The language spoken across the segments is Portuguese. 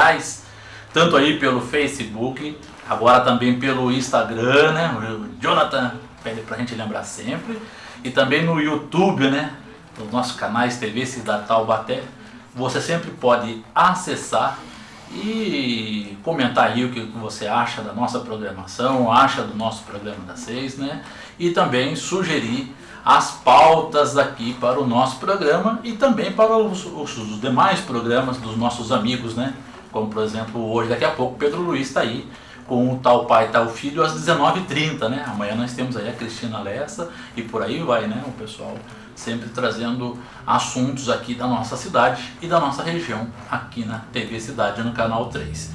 sociais, tanto aí pelo Facebook, agora também pelo Instagram, né? O Jonathan pede pra gente lembrar sempre, e também no YouTube, né? Os nossos canais TV Cidade Taubaté. Você sempre pode acessar e comentar aí o que você acha da nossa programação, acha do nosso programa das 6, né? E também sugerir as pautas aqui para o nosso programa e também para os demais programas dos nossos amigos, né? Como por exemplo, hoje, daqui a pouco, Pedro Luiz está aí com o Tal Pai, Tal Filho às 19h30, né? Amanhã nós temos aí a Cristina Lessa e por aí vai, né? O pessoal sempre trazendo assuntos aqui da nossa cidade e da nossa região, aqui na TV Cidade, no Canal 3.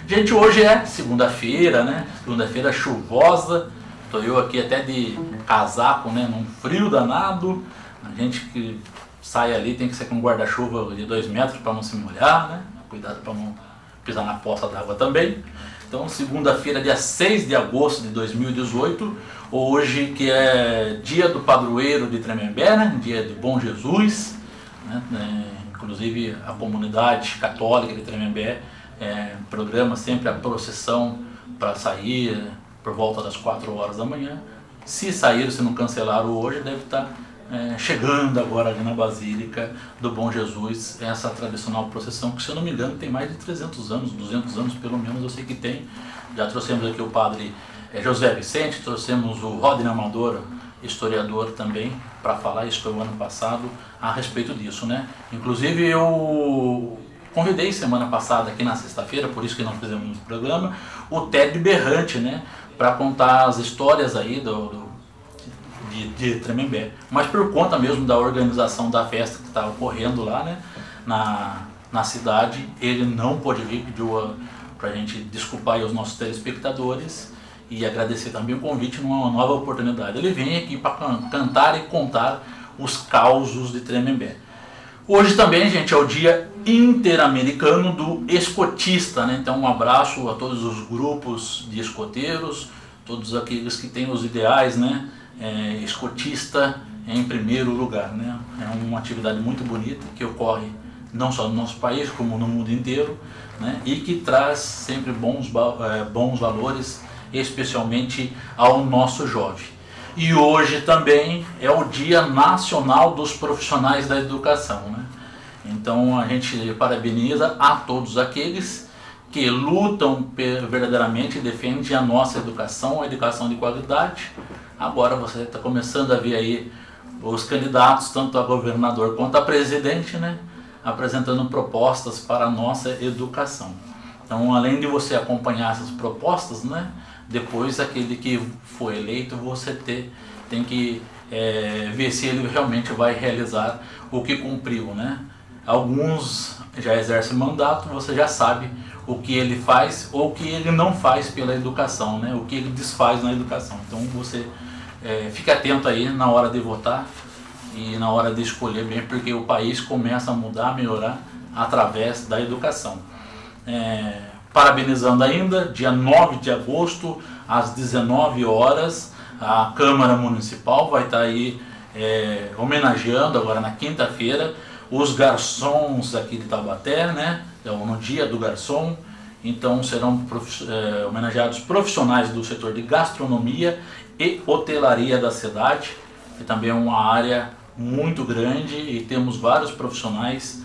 Gente, hoje é segunda-feira, né? Segunda-feira chuvosa. Estou eu aqui até de casaco, né? Num frio danado. A gente que sai ali tem que ser com guarda-chuva de 2 metros para não se molhar, né? Cuidado para não pisar na poça d'água também. Então, segunda-feira, dia 6 de agosto de 2018, hoje que é dia do padroeiro de Tremembé, né? Dia de Bom Jesus, né? Inclusive a comunidade católica de Tremembé programa sempre a procissão para sair por volta das 4 horas da manhã. Se saíram, se não cancelaram hoje, deve estar chegando agora ali na Basílica do Bom Jesus, essa tradicional procissão que, se eu não me engano, tem mais de 300 anos, 200 anos pelo menos, eu sei que tem. Já trouxemos aqui o padre José Vicente, trouxemos o Rodney Amador, historiador também, para falar, isso foi o ano passado, a respeito disso, né? Inclusive eu convidei semana passada, aqui na sexta-feira, por isso que não fizemos o programa, o Ted Berrante, né? Para contar as histórias aí de Tremembé, mas por conta mesmo da organização da festa que está ocorrendo lá, né, na cidade, ele não pôde vir, pediu para a gente desculpar aí os nossos telespectadores e agradecer também o convite numa nova oportunidade. Ele vem aqui para cantar e contar os causos de Tremembé. Hoje também, gente, é o Dia Interamericano do Escotista, né? Então um abraço a todos os grupos de escoteiros, todos aqueles que têm os ideais, né? Escotista em primeiro lugar, né? É uma atividade muito bonita que ocorre não só no nosso país como no mundo inteiro, né? E que traz sempre bons valores, especialmente ao nosso jovem. E hoje também é o Dia Nacional dos Profissionais da Educação, né? Então a gente parabeniza a todos aqueles que lutam verdadeiramente e defendem a nossa educação, a educação de qualidade. Agora você está começando a ver aí os candidatos, tanto a governador quanto a presidente, né, apresentando propostas para a nossa educação. Então, além de você acompanhar essas propostas, né, depois aquele que foi eleito, você tem que ver se ele realmente vai realizar o que cumpriu, né? Alguns já exercem mandato, você já sabe o que ele faz ou o que ele não faz pela educação, né? O que ele desfaz na educação. Então você fique atento aí na hora de votar e na hora de escolher bem, porque o país começa a mudar, a melhorar através da educação. Parabenizando ainda, dia 9 de agosto, às 19 horas, a Câmara Municipal vai estar aí homenageando, agora na quinta-feira, os garçons aqui de Taubaté, né? No dia do garçom. Então serão homenageados profissionais do setor de gastronomia e hotelaria da cidade, que também é uma área muito grande e temos vários profissionais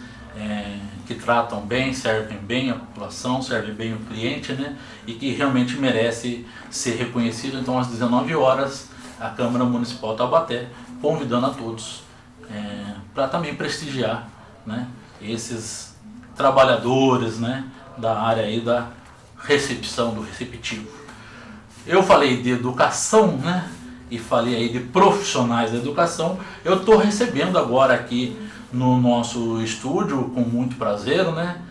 que tratam bem, servem bem a população, servem bem o cliente, né? E que realmente merece ser reconhecido. Então às 19 horas a Câmara Municipal de Taubaté convidando a todos para também prestigiar, né, esses trabalhadores, né, da área aí da recepção, do receptivo. Eu falei de educação, né, e falei aí de profissionais da educação. Eu estou recebendo agora aqui no nosso estúdio, com muito prazer, né,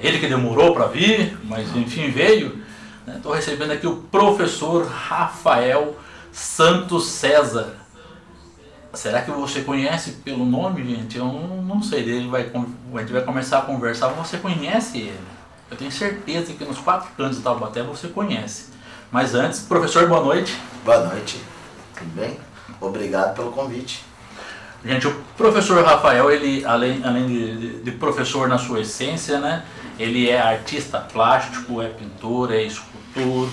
ele que demorou para vir, mas enfim veio. Estou recebendo aqui o professor Rafael Santos César. Será que você conhece pelo nome, gente? Eu não sei. A gente vai começar a conversar. Você conhece ele? Eu tenho certeza que nos 4 cantos de Taubaté você conhece. Mas antes, professor, boa noite. Boa noite. Tudo bem? Obrigado pelo convite. Gente, o professor Rafael, ele além de professor na sua essência, né, ele é artista plástico, é pintor, é escultor,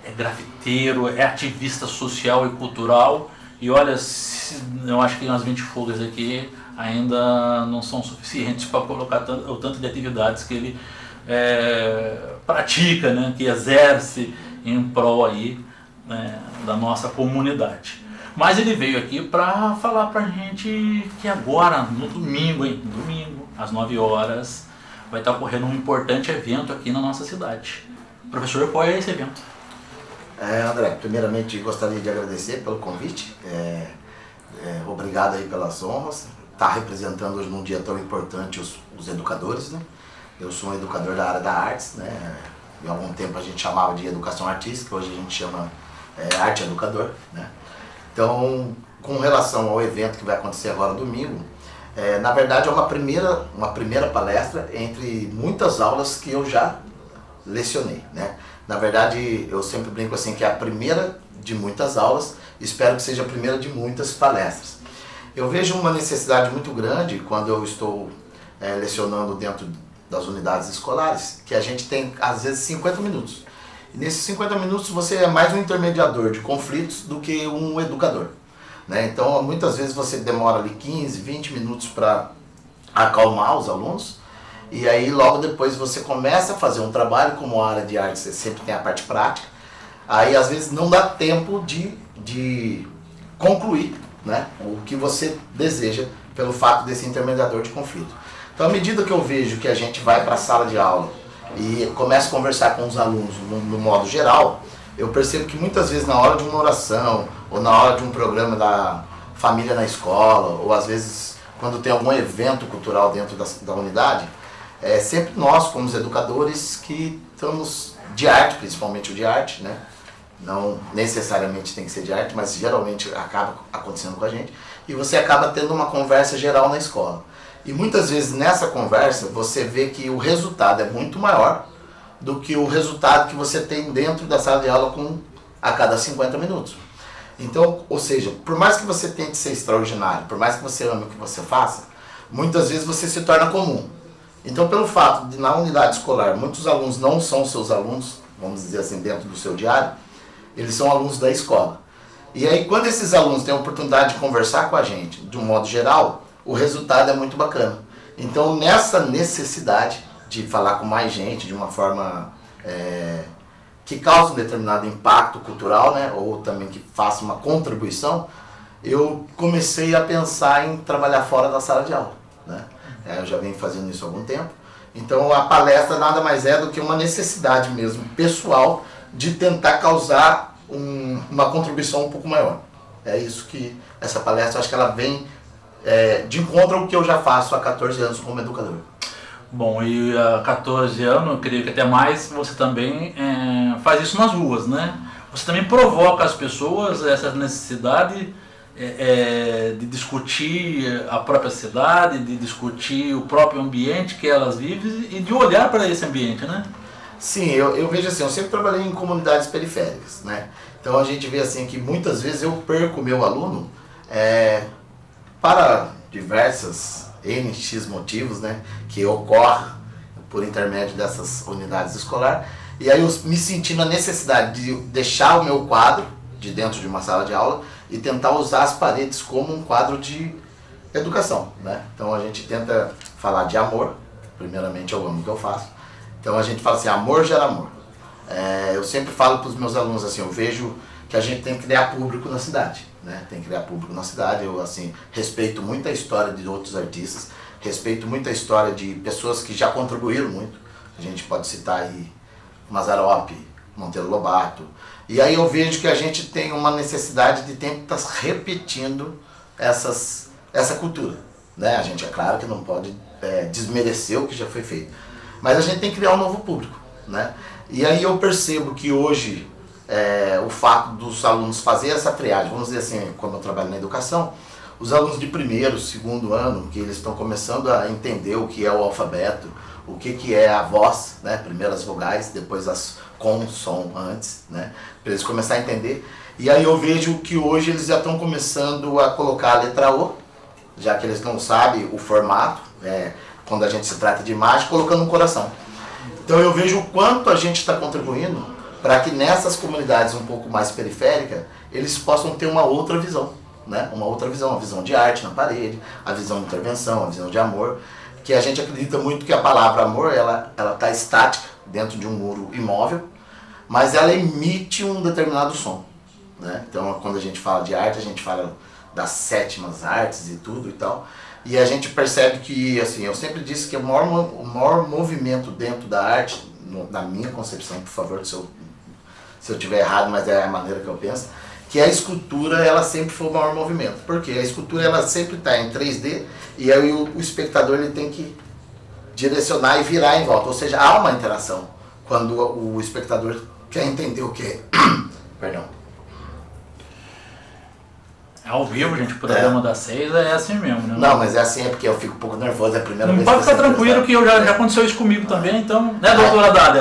é grafiteiro, é ativista social e cultural. E olha, eu acho que umas 20 folhas aqui ainda não são suficientes para colocar o tanto de atividades que ele pratica, né, que exerce em prol aí, né, da nossa comunidade. Mas ele veio aqui para falar pra gente que agora, no domingo, às 9 horas, vai estar ocorrendo um importante evento aqui na nossa cidade. Professor, qual é esse evento? André, primeiramente gostaria de agradecer pelo convite. Obrigado aí pelas honras. Tá representando hoje num dia tão importante os educadores, né? Eu sou um educador da área da artes, né? Há algum tempo a gente chamava de educação artística, hoje a gente chama arte educador, né? Então, com relação ao evento que vai acontecer agora domingo, na verdade é uma primeira palestra entre muitas aulas que eu já lecionei, né? Na verdade, eu sempre brinco assim que é a primeira de muitas aulas, espero que seja a primeira de muitas palestras. Eu vejo uma necessidade muito grande quando eu estou lecionando dentro das unidades escolares, que a gente tem às vezes 50 minutos. E nesses 50 minutos você é mais um intermediador de conflitos do que um educador, né? Então muitas vezes você demora ali 15, 20 minutos para acalmar os alunos, e aí logo depois você começa a fazer um trabalho. Como a área de arte você sempre tem a parte prática, aí às vezes não dá tempo de concluir, né, o que você deseja pelo fato desse intermediador de conflito. Então à medida que eu vejo que a gente vai para a sala de aula e começa a conversar com os alunos no modo geral, eu percebo que muitas vezes na hora de uma oração, ou na hora de um programa da família na escola, ou às vezes quando tem algum evento cultural dentro da unidade, sempre nós, como os educadores que estamos de arte, principalmente o de arte, né? Não necessariamente tem que ser de arte, mas geralmente acaba acontecendo com a gente, e você acaba tendo uma conversa geral na escola. E muitas vezes nessa conversa você vê que o resultado é muito maior do que o resultado que você tem dentro da sala de aula a cada 50 minutos. Então, ou seja, por mais que você tente ser extraordinário, por mais que você ame o que você faça, muitas vezes você se torna comum. Então, pelo fato de na unidade escolar muitos alunos não são seus alunos, vamos dizer assim, dentro do seu diário, eles são alunos da escola. E aí quando esses alunos têm a oportunidade de conversar com a gente, de um modo geral, o resultado é muito bacana. Então nessa necessidade de falar com mais gente de uma forma que cause um determinado impacto cultural, né, ou também que faça uma contribuição, eu comecei a pensar em trabalhar fora da sala de aula, né? Eu já venho fazendo isso há algum tempo. Então a palestra nada mais é do que uma necessidade mesmo pessoal de tentar causar uma contribuição um pouco maior. É isso que essa palestra, acho que ela vem de encontro ao que eu já faço há 14 anos como educador. Bom, e há 14 anos, eu creio que até mais, você também faz isso nas ruas, né? Você também provoca as pessoas essa necessidade de discutir a própria cidade, de discutir o próprio ambiente que elas vivem e de olhar para esse ambiente, né? Sim, eu vejo assim, eu sempre trabalhei em comunidades periféricas, né? Então a gente vê assim que muitas vezes eu perco o meu aluno para diversas NX motivos, né, que ocorre por intermédio dessas unidades escolares, e aí eu me senti na necessidade de deixar o meu quadro de dentro de uma sala de aula e tentar usar as paredes como um quadro de educação, né? Então a gente tenta falar de amor, primeiramente eu amo o que eu faço, então a gente fala assim, amor gera amor. Eu sempre falo para os meus alunos assim, eu vejo que a gente tem que criar público na cidade, né? Tem que criar público na cidade. Eu assim respeito muito a história de outros artistas, respeito muito a história de pessoas que já contribuíram muito. A gente pode citar aí Mazzaropi, Monteiro Lobato. E aí eu vejo que a gente tem uma necessidade de tentar repetindo essa cultura, né? A gente é claro que não pode desmerecer o que já foi feito, mas a gente tem que criar um novo público, né? E aí eu percebo que hoje o fato dos alunos fazer essa triagem, vamos dizer assim, como eu trabalho na educação, os alunos de primeiro, segundo ano, que eles estão começando a entender o que é o alfabeto, o que é a voz, né? Primeiro as vogais, depois as com som antes, né? Para eles começarem a entender. E aí eu vejo que hoje eles já estão começando a colocar a letra O já que eles não sabem o formato, quando a gente se trata de imagem, colocando um coração. Então eu vejo o quanto a gente está contribuindo para que nessas comunidades um pouco mais periféricas, eles possam ter uma outra visão, né? Uma outra visão, a visão de arte na parede, a visão de intervenção, a visão de amor, que a gente acredita muito que a palavra amor, ela está estática dentro de um muro imóvel, mas ela emite um determinado som, né? Então quando a gente fala de arte, a gente fala das sétimas artes e tudo e tal, e a gente percebe que, assim, eu sempre disse que o maior movimento dentro da arte, na minha concepção, por favor, se eu estiver errado, mas é a maneira que eu penso, que a escultura, ela sempre foi o maior movimento. Porque a escultura, ela sempre está em 3D, e aí o espectador ele tem que direcionar e virar em volta. Ou seja, há uma interação quando o espectador quer entender o que é. Perdão. Ao vivo, gente, o programa das 6 é assim mesmo, né? Não, mas é assim, é porque eu fico um pouco nervoso, é a primeira vez. Não pode ficar tranquilo que já aconteceu isso comigo também, então, né, doutora Dália?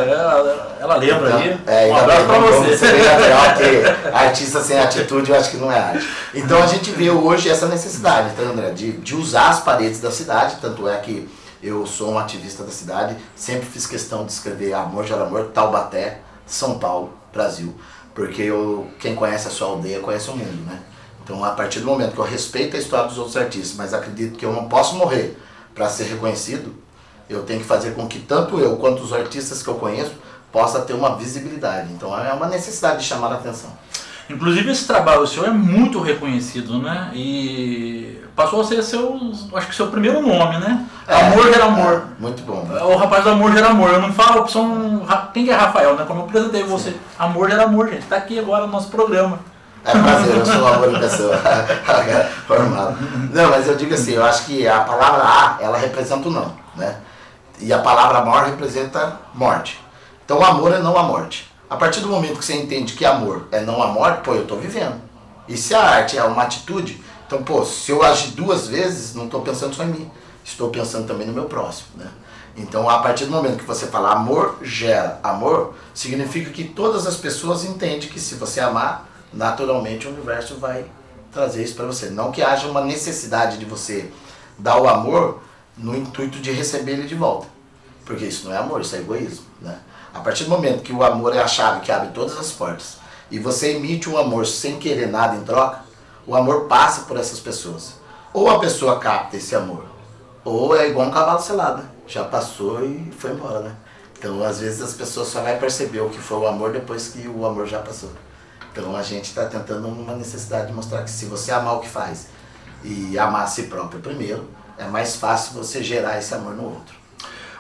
Ela lembra então, aí. Um abraço pra você. Seria natural, porque artista sem atitude eu acho que não é arte. Então a gente vê hoje essa necessidade, tá, André, de usar as paredes da cidade, tanto é que eu sou um ativista da cidade, sempre fiz questão de escrever Amor Gera Amor, Taubaté, São Paulo, Brasil, porque quem conhece a sua aldeia conhece o mundo, né? Então, a partir do momento que eu respeito a história dos outros artistas, mas acredito que eu não posso morrer para ser reconhecido, eu tenho que fazer com que tanto eu quanto os artistas que eu conheço possa ter uma visibilidade. Então, é uma necessidade de chamar a atenção. Inclusive, esse trabalho seu é muito reconhecido, né? E passou a ser acho que seu primeiro nome, né? Amor Gera Amor. Muito bom. Né? O rapaz do Amor Gera Amor. Eu não falo a opção... Quem que é Rafael, né? Como eu apresentei você. Sim. Amor Gera Amor, gente. Tá aqui agora no nosso programa. É prazer, eu sou uma boa pessoa. Formado. Não, mas eu digo assim, eu acho que a palavra A, ela representa o não, né? E a palavra amor representa morte. Então o amor é não a morte. A partir do momento que você entende que amor é não a morte, pô, eu estou vivendo. E se a arte é uma atitude, então, pô, se eu agir 2 vezes, não estou pensando só em mim. Estou pensando também no meu próximo, né? Então, a partir do momento que você fala amor gera amor, significa que todas as pessoas entendem que se você amar, naturalmente o universo vai trazer isso para você. Não que haja uma necessidade de você dar o amor no intuito de receber ele de volta. Porque isso não é amor, isso é egoísmo, né? A partir do momento que o amor é a chave que abre todas as portas e você emite um amor sem querer nada em troca, o amor passa por essas pessoas. Ou a pessoa capta esse amor, ou é igual um cavalo selado, já passou e foi embora, né? Então, às vezes as pessoas só vão perceber o que foi o amor depois que o amor já passou. Então a gente está tentando uma necessidade de mostrar que se você amar o que faz e amar a si próprio primeiro, é mais fácil você gerar esse amor no outro.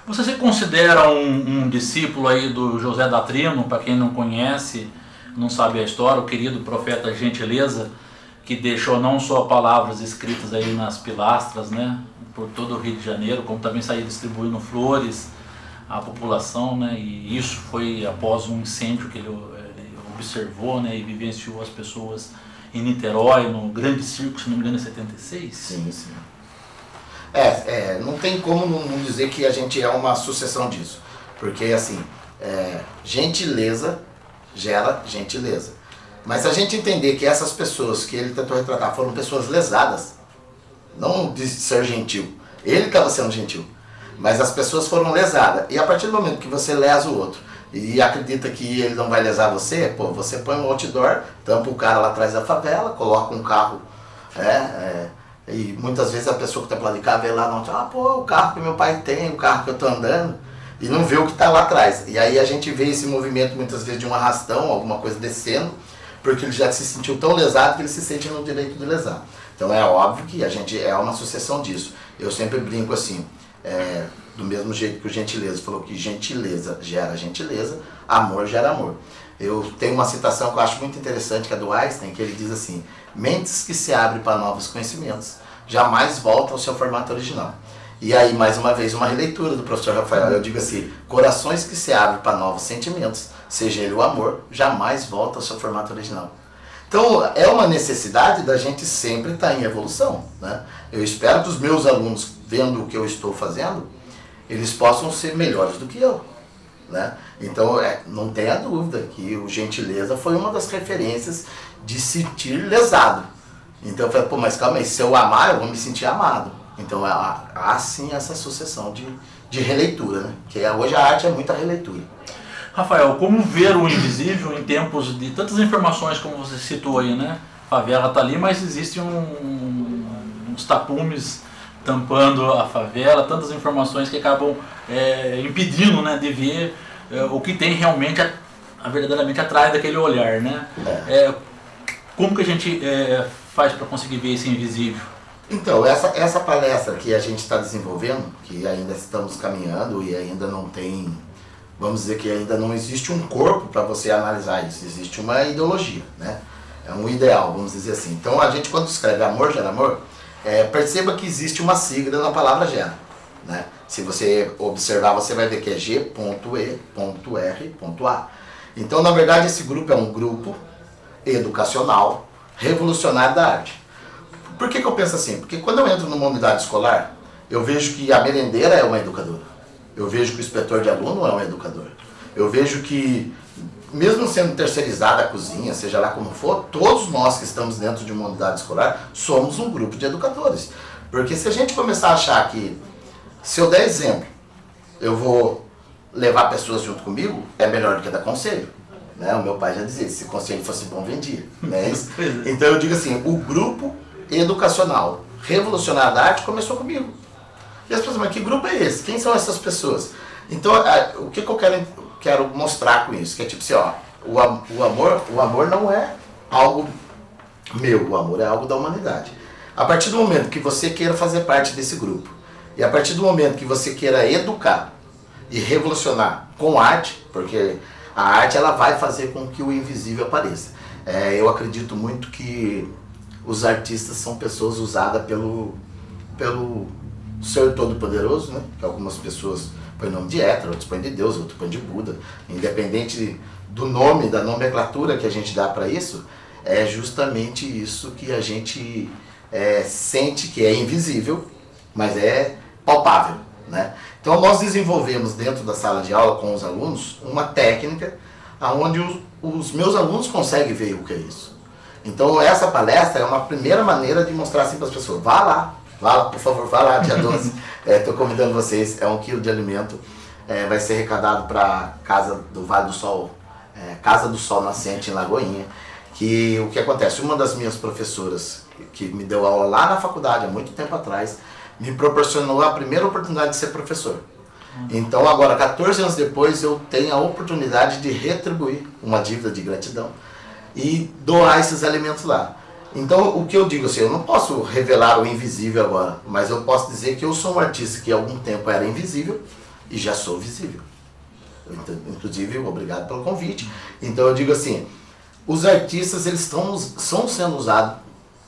Você se considera um discípulo aí do José Datrino, para quem não conhece, não sabe a história, o querido profeta Gentileza, que deixou não só palavras escritas aí nas pilastras, né, por todo o Rio de Janeiro, como também saiu distribuindo flores à população, né, e isso foi após um incêndio que ele observou, né, e vivenciou as pessoas em Niterói, no Grande Circo, se não me engano, em 76? Sim, sim. Não tem como não dizer que a gente é uma sucessão disso. Porque, assim, gentileza gera gentileza. Mas se a gente entender que essas pessoas que ele tentou retratar foram pessoas lesadas, não de ser gentil, ele estava sendo gentil, mas as pessoas foram lesadas. E a partir do momento que você lesa o outro, e acredita que ele não vai lesar você, pô, você põe um outdoor, tampa o cara lá atrás da favela, coloca um carro, e muitas vezes a pessoa que está por lá de cá vê lá, pô, o carro que meu pai tem, o carro que eu estou andando, e não vê o que está lá atrás. E aí a gente vê esse movimento muitas vezes de um arrastão, alguma coisa descendo, porque ele já se sentiu tão lesado que ele se sente no direito de lesar. Então é óbvio que a gente é uma sucessão disso. Eu sempre brinco assim, do mesmo jeito que o Gentileza falou que gentileza gera gentileza, amor gera amor. Eu tenho uma citação que eu acho muito interessante, que é do Einstein, que ele diz assim: mentes que se abrem para novos conhecimentos jamais voltam ao seu formato original. E aí, mais uma vez, uma releitura do professor Rafael, eu digo assim: corações que se abrem para novos sentimentos, seja ele o amor, jamais volta ao seu formato original. Então, é uma necessidade da gente sempre estar em evolução, né? Eu espero que os meus alunos, vendo o que eu estou fazendo, eles possam ser melhores do que eu, né? Então, não tenha dúvida que o Gentileza foi uma das referências de se sentir lesado. Então eu falei, pô, mas calma aí, se eu amar, eu vou me sentir amado. Então há sim essa sucessão de releitura, né? Que hoje a arte é muita releitura. Rafael, como ver o invisível em tempos de tantas informações como você citou aí, né? A favela está ali, mas existem uns tapumes tampando a favela, tantas informações que acabam impedindo, né, de ver o que tem realmente verdadeiramente atrás daquele olhar, né? Como que a gente faz para conseguir ver esse invisível? Então, essa palestra que a gente está desenvolvendo, que ainda estamos caminhando e ainda não tem, vamos dizer que ainda não existe um corpo para você analisar isso, existe uma ideologia, né? É um ideal, vamos dizer assim. Então a gente, quando escreve amor gera amor, perceba que existe uma sigla na palavra gera, né? Se você observar, você vai ver que é G.E.R.A. Então, na verdade, esse grupo é um grupo educacional revolucionário da arte. Por que eu penso assim? Porque quando eu entro numa unidade escolar, eu vejo que a merendeira é uma educadora. Eu vejo que o inspetor de aluno é um educador. Eu vejo que, mesmo sendo terceirizada a cozinha, seja lá como for, todos nós que estamos dentro de uma unidade escolar somos um grupo de educadores. Porque se a gente começar a achar que, se eu der exemplo, eu vou levar pessoas junto comigo, é melhor do que dar conselho. Né? O meu pai já dizia, se conselho fosse bom, vendia. Né? Então eu digo assim, o grupo educacional revolucionário da arte começou comigo. E as pessoas, mas que grupo é esse? Quem são essas pessoas? Então, o que eu quero mostrar com isso? Que é tipo assim, ó, o amor não é algo meu, o amor é algo da humanidade. A partir do momento que você queira fazer parte desse grupo, e a partir do momento que você queira educar e revolucionar com arte, porque a arte ela vai fazer com que o invisível apareça. Eu acredito muito que os artistas são pessoas usadas pelo Ser Todo-Poderoso, né? Que algumas pessoas põem nome de Hétero, outros põem de Deus, outros põem de Buda. Independente do nome, da nomenclatura que a gente dá para isso, é justamente isso que a gente sente que é invisível, mas é palpável, né? Então nós desenvolvemos dentro da sala de aula com os alunos uma técnica onde os meus alunos conseguem ver o que é isso. Então essa palestra é uma primeira maneira de mostrar assim para as pessoas, vá lá, por favor, vá lá, dia 12, estou convidando vocês, é 1 quilo de alimento, vai ser arrecadado para a Casa do Vale do Sol, Casa do Sol Nascente em Lagoinha, que o que acontece, uma das minhas professoras, que me deu aula lá na faculdade, há muito tempo atrás, me proporcionou a primeira oportunidade de ser professor. Então agora, 14 anos depois, eu tenho a oportunidade de retribuir uma dívida de gratidão e doar esses alimentos lá. Então, o que eu digo assim, eu não posso revelar o invisível agora, mas eu posso dizer que eu sou um artista que há algum tempo era invisível e já sou visível. Inclusive, obrigado pelo convite. Então eu digo assim, os artistas eles são sendo usados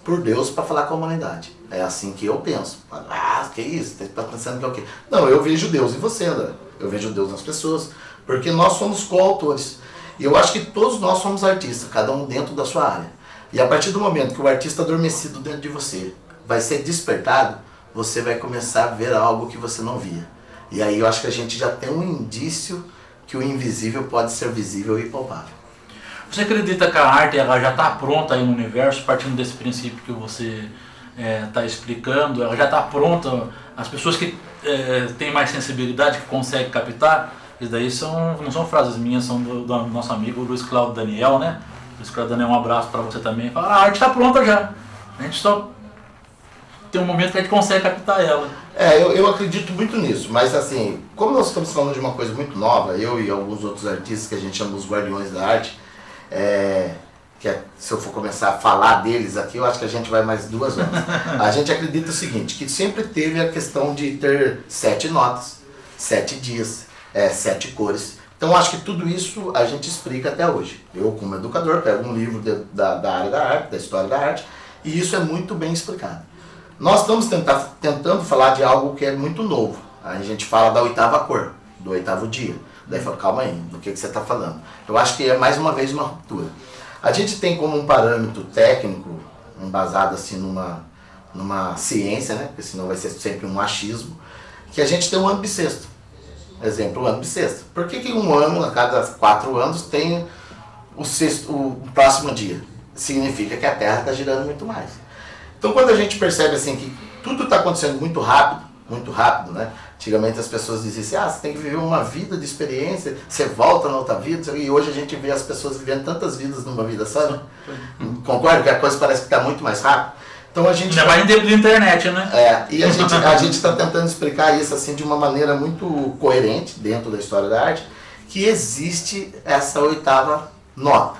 por Deus para falar com a humanidade. É assim que eu penso. Ah, que isso? Você está pensando que é o quê? Não, eu vejo Deus em você, André. Eu vejo Deus nas pessoas, porque nós somos coautores. E eu acho que todos nós somos artistas, cada um dentro da sua área. E a partir do momento que o artista adormecido dentro de você vai ser despertado, você vai começar a ver algo que você não via. E aí eu acho que a gente já tem um indício que o invisível pode ser visível e palpável. Você acredita que a arte ela já está pronta aí no universo, partindo desse princípio que você está explicando? Ela já está pronta, as pessoas que têm mais sensibilidade, que conseguem captar? Isso daí não são frases minhas, são do nosso amigo Luiz Cláudio Daniel, né? Luiz Cláudio Daniel, um abraço para você também. Fala, a arte está pronta já. A gente só tem um momento que a gente consegue captar ela. Eu acredito muito nisso, mas assim, como nós estamos falando de uma coisa muito nova, eu e alguns outros artistas que a gente chama os guardiões da arte, se eu for começar a falar deles aqui, eu acho que a gente vai mais 2 horas. A gente acredita o seguinte, que sempre teve a questão de ter 7 notas, 7 dias, 7 cores. Então acho que tudo isso a gente explica até hoje. Eu, como educador, pego um livro da área da arte, da história da arte, e isso é muito bem explicado. Nós estamos tentando falar de algo que é muito novo. A gente fala da 8ª cor, do 8º dia. Daí fala, calma aí, do que você está falando? Eu acho que é mais uma vez uma ruptura. A gente tem como um parâmetro técnico, embasado assim numa ciência, né? Porque senão vai ser sempre um achismo, que a gente tem um ano bissexto. Exemplo, o ano bissexto. Por que um ano, a cada 4 anos, tem o próximo dia? Significa que a Terra está girando muito mais. Então quando a gente percebe assim que tudo está acontecendo muito rápido, né? Antigamente as pessoas diziam assim, você tem que viver uma vida de experiência, você volta na outra vida, e hoje a gente vê as pessoas vivendo tantas vidas numa vida só, né? Concordo que a coisa parece que está muito mais rápido. Então a gente... Ainda mais em tempo de internet, né? E a gente está tentando explicar isso assim de uma maneira muito coerente dentro da história da arte, que existe essa oitava nota,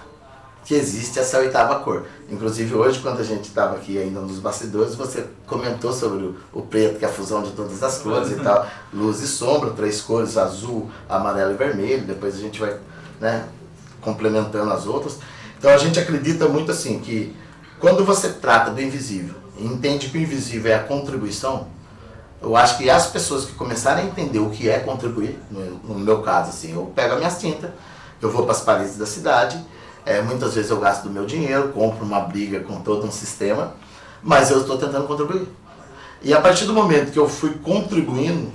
que existe essa oitava cor. Inclusive hoje, quando a gente estava aqui ainda nos bastidores, você comentou sobre o preto, que é a fusão de todas as cores e tal, luz e sombra, 3 cores, azul, amarelo e vermelho, depois a gente vai, né, complementando as outras. Então a gente acredita muito assim, que quando você trata do invisível e entende que o invisível é a contribuição, eu acho que as pessoas que começarem a entender o que é contribuir, no meu caso assim, eu pego as minhas tintas, eu vou para as paredes da cidade, muitas vezes eu gasto do meu dinheiro, compro uma briga com todo um sistema, mas eu estou tentando contribuir. E a partir do momento que eu fui contribuindo,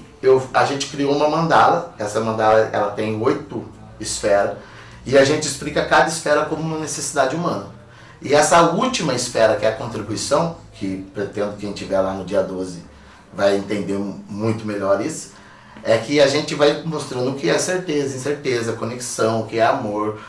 a gente criou uma mandala. Essa mandala ela tem 8 esferas, e a gente explica cada esfera como uma necessidade humana. E essa última esfera, que é a contribuição, que pretendo que quem estiver lá no dia 12 vai entender muito melhor isso, é que a gente vai mostrando o que é certeza, incerteza, conexão, o que é amor,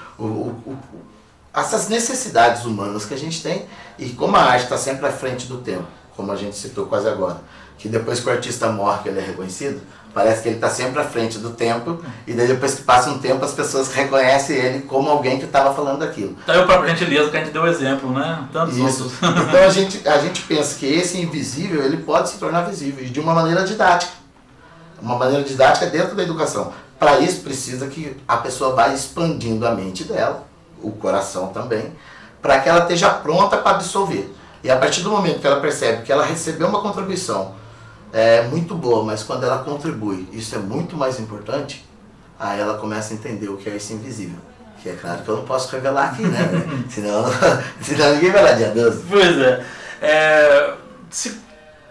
essas necessidades humanas que a gente tem, e como a arte está sempre à frente do tempo, como a gente citou quase agora, que depois que o artista morre, que ele é reconhecido, parece que ele está sempre à frente do tempo, e daí depois que passa um tempo as pessoas reconhecem ele como alguém que estava falando daquilo. Daí o próprio Gentileza que a gente deu exemplo, né? Tantos Isso. outros. Então a gente pensa que esse invisível ele pode se tornar visível, e de uma maneira didática. Uma maneira didática dentro da educação. Para isso precisa que a pessoa vá expandindo a mente dela, o coração também, para que ela esteja pronta para absorver. E a partir do momento que ela percebe que ela recebeu uma contribuição muito boa, mas quando ela contribui, isso é muito mais importante, aí ela começa a entender o que é esse invisível. Que é claro que eu não posso revelar aqui, né? senão ninguém vai lá dia 12.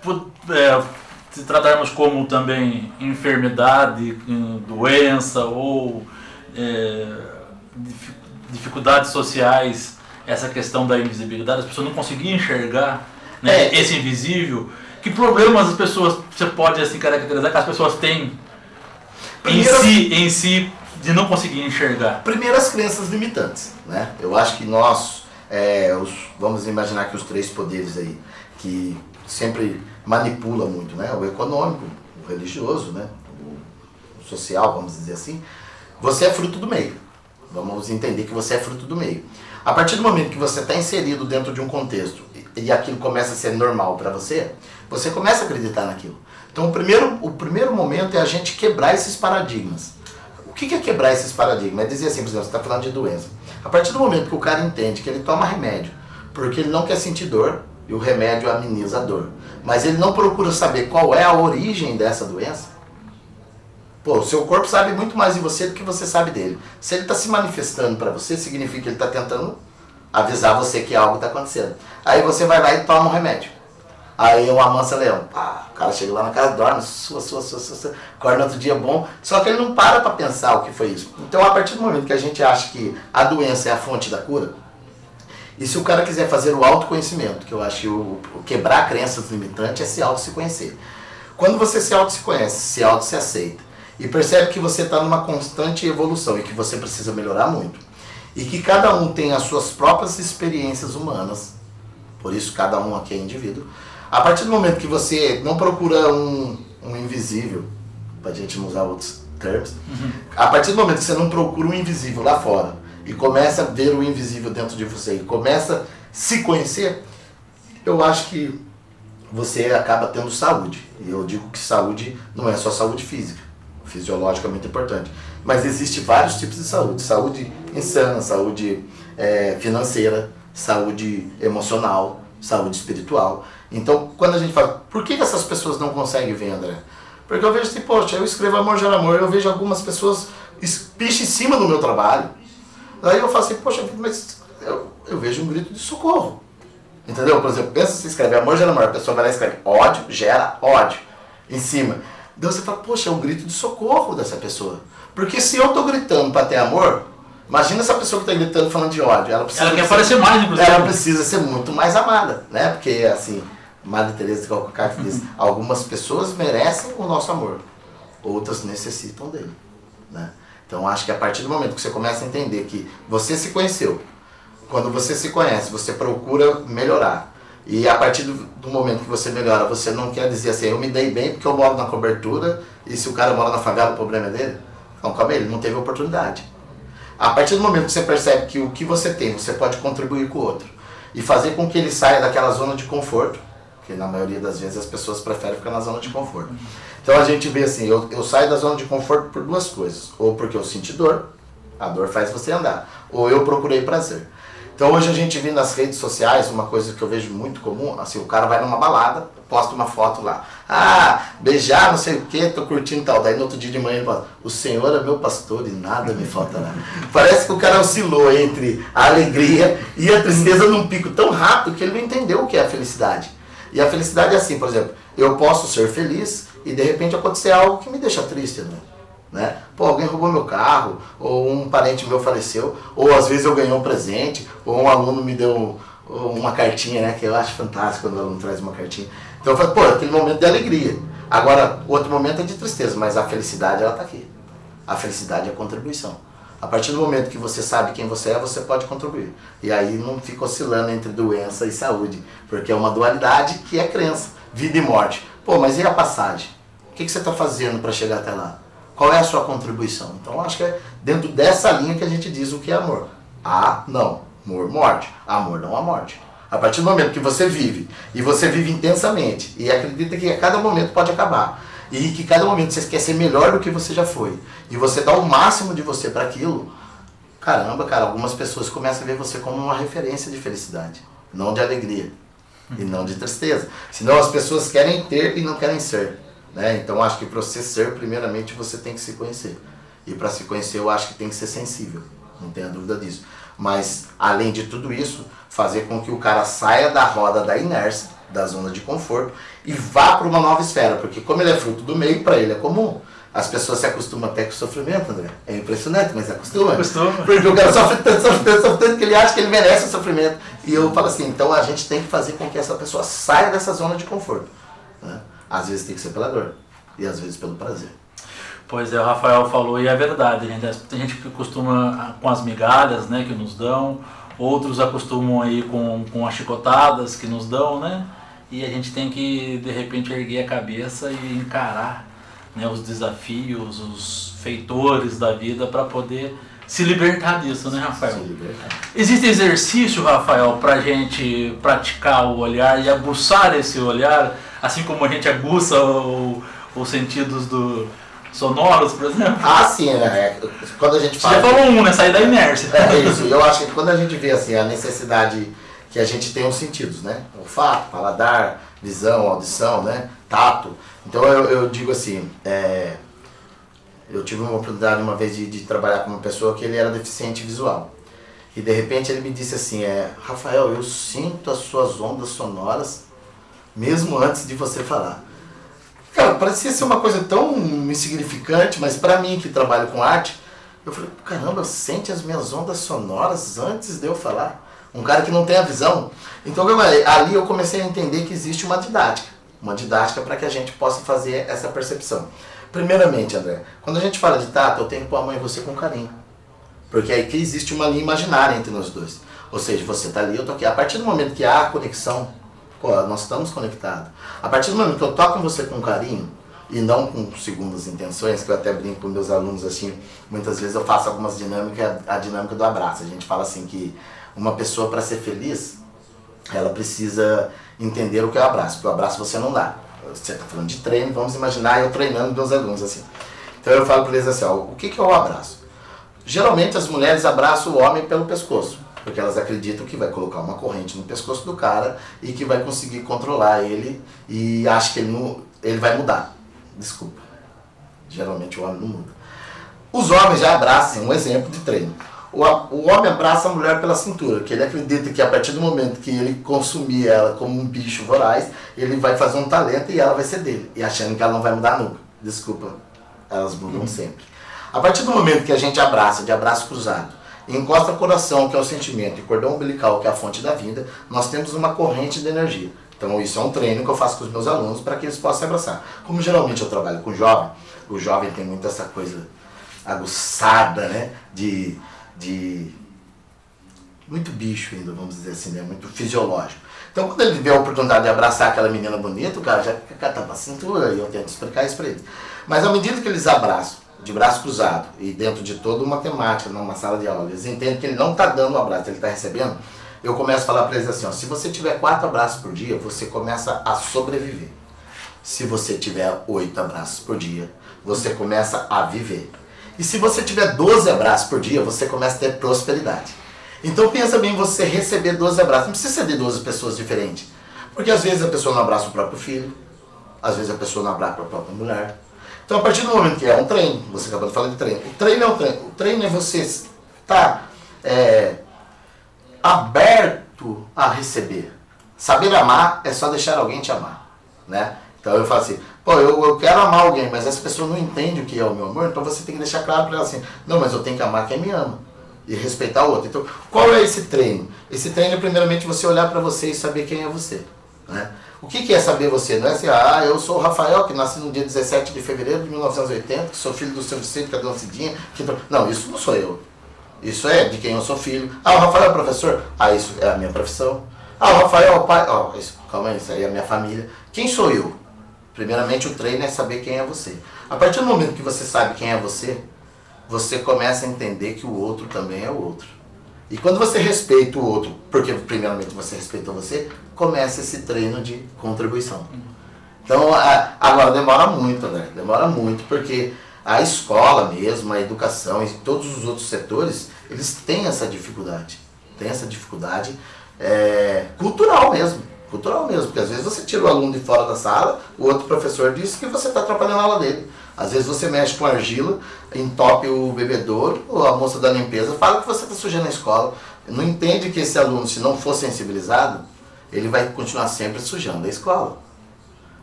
Pois se tratarmos como também enfermidade, doença ou dificuldades sociais, essa questão da invisibilidade, as pessoas não conseguiam enxergar, né, esse invisível, que problemas as pessoas, você pode assim caracterizar que as pessoas têm em si de não conseguir enxergar? Primeiro, as crenças limitantes, né? Eu acho que nós, vamos imaginar que os 3 poderes aí, que sempre manipula muito, né? O econômico, o religioso, né? O social, vamos dizer assim. Você é fruto do meio. Vamos entender que você é fruto do meio. A partir do momento que você está inserido dentro de um contexto e aquilo começa a ser normal para você, você começa a acreditar naquilo. Então o primeiro momento é a gente quebrar esses paradigmas. O que é quebrar esses paradigmas? É dizer assim, por exemplo, você está falando de doença. A partir do momento que o cara entende que ele toma remédio porque ele não quer sentir dor, e o remédio ameniza a dor, mas ele não procura saber qual é a origem dessa doença, pô, o seu corpo sabe muito mais de você do que você sabe dele. Se ele está se manifestando para você, significa que ele está tentando avisar você que algo está acontecendo. Aí você vai lá e toma um remédio. Aí uma mansa leão, o cara chega lá na casa, dorme, acorda no outro dia bom, só que ele não para pensar o que foi isso. Então a partir do momento que a gente acha que a doença é a fonte da cura, e se o cara quiser fazer o autoconhecimento, que eu acho que o quebrar crenças limitantes é se se conhecer. Quando você se conhece, se aceita, e percebe que você está numa constante evolução e que você precisa melhorar muito, e que cada um tem as suas próprias experiências humanas, por isso cada um aqui é indivíduo, a partir do momento que você não procura um invisível, para a gente não usar outros termos, a partir do momento que você não procura um invisível lá fora, e começa a ver o invisível dentro de você, e começa a se conhecer, eu acho que você acaba tendo saúde. E eu digo que saúde não é só saúde física, fisiológica é muito importante, mas existe vários tipos de saúde. Saúde insana, saúde financeira, saúde emocional, saúde espiritual. Então, quando a gente fala, por que essas pessoas não conseguem ver, André? Porque eu vejo assim, poxa, eu escrevo Amor Gera Amor, eu vejo algumas pessoas picham em cima do meu trabalho. Daí eu falo assim, poxa, mas eu vejo um grito de socorro. Entendeu? Por exemplo, pensa se escreve Amor Gera Amor, a pessoa vai lá e escreve ódio, gera ódio em cima. Então você fala, poxa, é um grito de socorro dessa pessoa. Porque se eu estou gritando para ter amor, Imagina essa pessoa que está gritando falando de ódio. Ela quer aparecer mais, inclusive. Ela precisa ser muito mais amada, né? Porque, assim, Madre Teresa de Calcutá diz, algumas pessoas merecem o nosso amor, outras necessitam dele, né? Então, acho que a partir do momento que você começa a entender que você se conheceu, quando você se conhece, você procura melhorar. E a partir do momento que você melhora, você não quer dizer assim, eu me dei bem porque eu moro na cobertura e se o cara mora na favela, o problema é dele. Então, calma aí, ele não teve oportunidade. A partir do momento que você percebe que o que você tem, você pode contribuir com o outro e fazer com que ele saia daquela zona de conforto, que na maioria das vezes as pessoas preferem ficar na zona de conforto. Então a gente vê assim, eu saio da zona de conforto por duas coisas, ou porque eu senti dor, a dor faz você andar, ou eu procurei prazer. Então hoje a gente vê nas redes sociais uma coisa que eu vejo muito comum, assim, o cara vai numa balada, posta uma foto lá, beijar, não sei o que, tô curtindo e tal, daí no outro dia de manhã ele fala, o Senhor é meu pastor e nada me faltará. Parece que o cara oscilou entre a alegria e a tristeza num pico tão rápido que ele não entendeu o que é a felicidade. E a felicidade é assim, por exemplo, eu posso ser feliz e de repente acontecer algo que me deixa triste, né? Pô, alguém roubou meu carro, ou um parente meu faleceu, ou às vezes eu ganhei um presente, ou um aluno me deu uma cartinha, né? Que eu acho fantástico quando o aluno traz uma cartinha. Então eu falo, pô, aquele momento de alegria. Agora, outro momento é de tristeza, mas a felicidade, ela tá aqui. A felicidade é a contribuição. A partir do momento que você sabe quem você é, você pode contribuir. E aí não fica oscilando entre doença e saúde, porque é uma dualidade que é crença, vida e morte. Pô, mas e a passagem? O que você está fazendo para chegar até lá? Qual é a sua contribuição? Então acho que é dentro dessa linha que a gente diz o que é amor. Não. Amor, morte. Amor não há morte. A partir do momento que você vive, e você vive intensamente, e acredita que a cada momento pode acabar, e que cada momento você quer ser melhor do que você já foi, e você dá o máximo de você para aquilo, caramba, cara, algumas pessoas começam a ver você como uma referência de felicidade, não de alegria, e não de tristeza. Senão as pessoas querem ter e não querem ser. Né? Então acho que para você ser, primeiramente você tem que se conhecer. E para se conhecer eu acho que tem que ser sensível, não tenha dúvida disso. Mas além de tudo isso, fazer com que o cara saia da roda da inércia, da zona de conforto, e vá para uma nova esfera. Porque como ele é fruto do meio, para ele é comum. As pessoas se acostumam até com o sofrimento, André. É impressionante, mas acostuma. Porque o cara sofre tanto que ele acha que ele merece o sofrimento. E eu falo assim, então a gente tem que fazer com que essa pessoa saia dessa zona de conforto. Né? Às vezes tem que ser pela dor, e às vezes pelo prazer. Pois é, o Rafael falou e é verdade, gente. Tem gente que costuma com as migalhas, né, que nos dão, outros acostumam aí com as chicotadas que nos dão, né? E a gente tem que, de repente, erguer a cabeça e encarar, né, os desafios, os feitores da vida para poder se libertar disso, né, Rafael? Se libertar. Existe exercício, Rafael, para a gente praticar o olhar e aguçar esse olhar, assim como a gente aguça os sentidos sonoros, por exemplo? Sim, né? Quando a gente fala... Você já falou né? Sair da inércia. É isso, eu acho que quando a gente vê assim, a necessidade que a gente tem os sentidos, né? Olfato, paladar, visão, audição, né? Tato. Então eu digo assim, eu tive uma oportunidade uma vez de trabalhar com uma pessoa que ele era deficiente visual. E de repente ele me disse assim, Rafael, eu sinto as suas ondas sonoras mesmo antes de você falar. Cara, parecia ser uma coisa tão insignificante, mas pra mim que trabalho com arte, eu falei, caramba, sente as minhas ondas sonoras antes de eu falar? Um cara que não tem a visão. Então ali eu comecei a entender que existe uma didática para que a gente possa fazer essa percepção. Primeiramente, André, quando a gente fala de tato, eu tenho que pôr a mão em você com carinho. Porque aí que existe uma linha imaginária entre nós dois. Ou seja, você tá ali, eu tô aqui. A partir do momento que há a conexão, nós estamos conectados. A partir do momento que eu toco em você com carinho, e não com segundas intenções, que eu até brinco com meus alunos assim, muitas vezes eu faço algumas dinâmicas, a dinâmica do abraço. A gente fala assim que uma pessoa para ser feliz, ela precisa entender o que é o abraço, porque o abraço você não dá. Você está falando de treino, vamos imaginar eu treinando meus alunos assim. Então eu falo para eles assim, o que é o abraço? Geralmente as mulheres abraçam o homem pelo pescoço, porque elas acreditam que vai colocar uma corrente no pescoço do cara e que vai conseguir controlar ele e acha que ele vai mudar. Desculpa. Geralmente o homem não muda. Os homens já abraçam, um exemplo de treino. O homem abraça a mulher pela cintura, que ele acredita que a partir do momento que ele consumir ela como um bicho voraz, ele vai fazer um talento e ela vai ser dele. E achando que ela não vai mudar nunca. Desculpa, elas mudam sempre. A partir do momento que a gente abraça, de abraço cruzado, encosta o coração, que é o sentimento, e cordão umbilical, que é a fonte da vida, nós temos uma corrente de energia. Então isso é um treino que eu faço com os meus alunos para que eles possam se abraçar. Como geralmente eu trabalho com jovem, o jovem tem muito essa coisa aguçada, né? Muito bicho ainda, vamos dizer assim, né? Muito fisiológico. Então quando ele vê a oportunidade de abraçar aquela menina bonita, o cara já fica pra cintura, e eu tento explicar isso para eles. Mas à medida que eles abraçam, de braço cruzado, e dentro de toda uma temática, numa sala de aula, eles entendem que ele não está dando um abraço, ele está recebendo, eu começo a falar para eles assim, ó, se você tiver 4 abraços por dia, você começa a sobreviver. Se você tiver 8 abraços por dia, você começa a viver. E se você tiver 12 abraços por dia, você começa a ter prosperidade. Então pensa bem você receber 12 abraços. Não precisa ser de 12 pessoas diferentes. Porque às vezes a pessoa não abraça o próprio filho, às vezes a pessoa não abraça a própria mulher. Então a partir do momento que é um treino, você acabou de falar de treino. O treino é um treino. O treino é você estar aberto a receber. Saber amar é só deixar alguém te amar, né? Então eu falo assim, pô, eu quero amar alguém, mas essa pessoa não entende o que é o meu amor, então você tem que deixar claro para ela assim, não, mas eu tenho que amar quem me ama e respeitar o outro. Então, qual é esse treino? Esse treino é primeiramente você olhar para você e saber quem é você, né? O que é saber você? Não é assim, eu sou o Rafael, que nasci no dia 17 de fevereiro de 1980, que sou filho do seu Vicente, cadê uma Cidinha? Não, isso não sou eu. Isso é de quem eu sou filho. O Rafael é professor? Isso é a minha profissão. O Rafael é o pai? Calma aí, isso aí é a minha família. Quem sou eu? Primeiramente o treino é saber quem é você. A partir do momento que você sabe quem é você, você começa a entender que o outro também é o outro. E quando você respeita o outro, porque primeiramente você respeitou você, começa esse treino de contribuição. Então, agora demora muito, né? Demora muito, porque a escola mesmo, a educação e todos os outros setores, eles têm essa dificuldade. Tem essa dificuldade cultural mesmo. Cultural mesmo, porque às vezes você tira o aluno de fora da sala, o outro professor diz que você está atrapalhando a aula dele. Às vezes você mexe com argila, entope o bebedouro, ou a moça da limpeza fala que você está sujando a escola. Não entende que esse aluno, se não for sensibilizado, ele vai continuar sempre sujando a escola.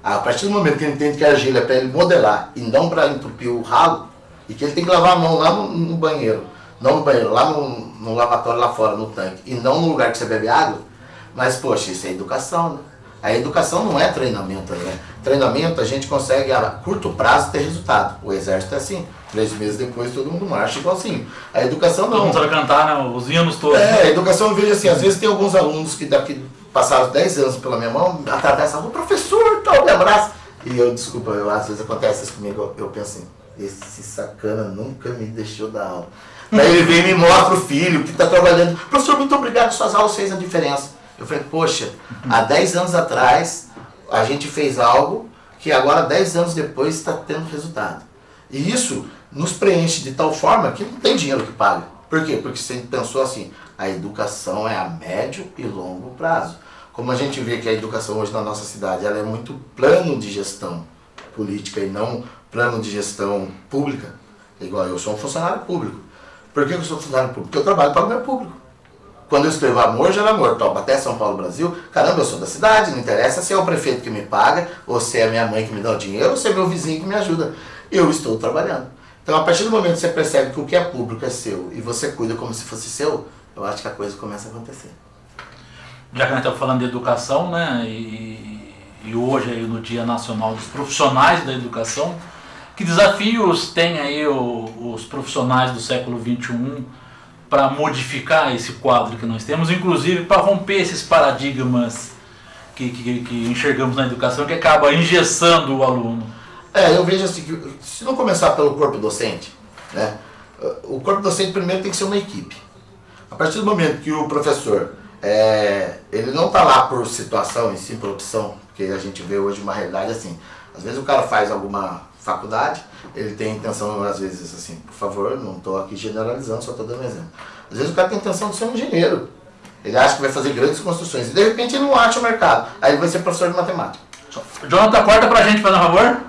A partir do momento que ele entende que a argila é para ele modelar e não para entupir o ralo, e que ele tem que lavar a mão lá no banheiro, não no banheiro, lá no lavatório lá fora, no tanque, e não no lugar que você bebe água, mas, poxa, isso é educação, né? A educação não é treinamento, né? Treinamento a gente consegue a curto prazo ter resultado. O exército é assim, 3 meses depois todo mundo marcha igualzinho. A educação não. Todo mundo sabe cantar, né? Os hinos todos. A educação eu vejo assim, às vezes tem alguns alunos que daqui passaram 10 anos pela minha mão, atravessam, o professor, tal, me abraça. E eu, desculpa, às vezes acontece isso comigo, eu penso assim, esse sacana nunca me deixou dar aula. Daí ele vem e me mostra o filho que está trabalhando. Professor, muito obrigado, suas aulas fez a diferença. Eu falei, poxa, há 10 anos atrás a gente fez algo que agora 10 anos depois está tendo resultado. E isso nos preenche de tal forma que não tem dinheiro que paga. Por quê? Porque você pensou assim, a educação é a médio e longo prazo. Como a gente vê que a educação hoje na nossa cidade ela é muito plano de gestão política e não plano de gestão pública. Igual eu sou um funcionário público. Por que eu sou funcionário público? Porque eu trabalho para o meu público. Quando eu escrevo amor, gera amor. Taubaté, São Paulo, Brasil. Caramba, eu sou da cidade, não interessa se é o prefeito que me paga, ou se é a minha mãe que me dá o dinheiro, ou se é meu vizinho que me ajuda. Eu estou trabalhando. Então, a partir do momento que você percebe que o que é público é seu, e você cuida como se fosse seu, eu acho que a coisa começa a acontecer. Já que a gente está falando de educação, né, e hoje aí no Dia Nacional dos Profissionais da Educação, que desafios têm aí os profissionais do século XXI para modificar esse quadro que nós temos, inclusive para romper esses paradigmas que enxergamos na educação, que acaba engessando o aluno? Eu vejo assim, que se não começar pelo corpo docente, né, o corpo docente primeiro tem que ser uma equipe. A partir do momento que o professor, ele não está lá por situação, em si por opção, porque a gente vê hoje uma realidade assim, às vezes o cara faz alguma faculdade, ele tem intenção, às vezes assim, por favor, não estou aqui generalizando, só estou dando um exemplo. Às vezes o cara tem intenção de ser um engenheiro, ele acha que vai fazer grandes construções, e de repente ele não acha o mercado, aí ele vai ser professor de matemática. Jonathan, corta pra gente, faz um favor.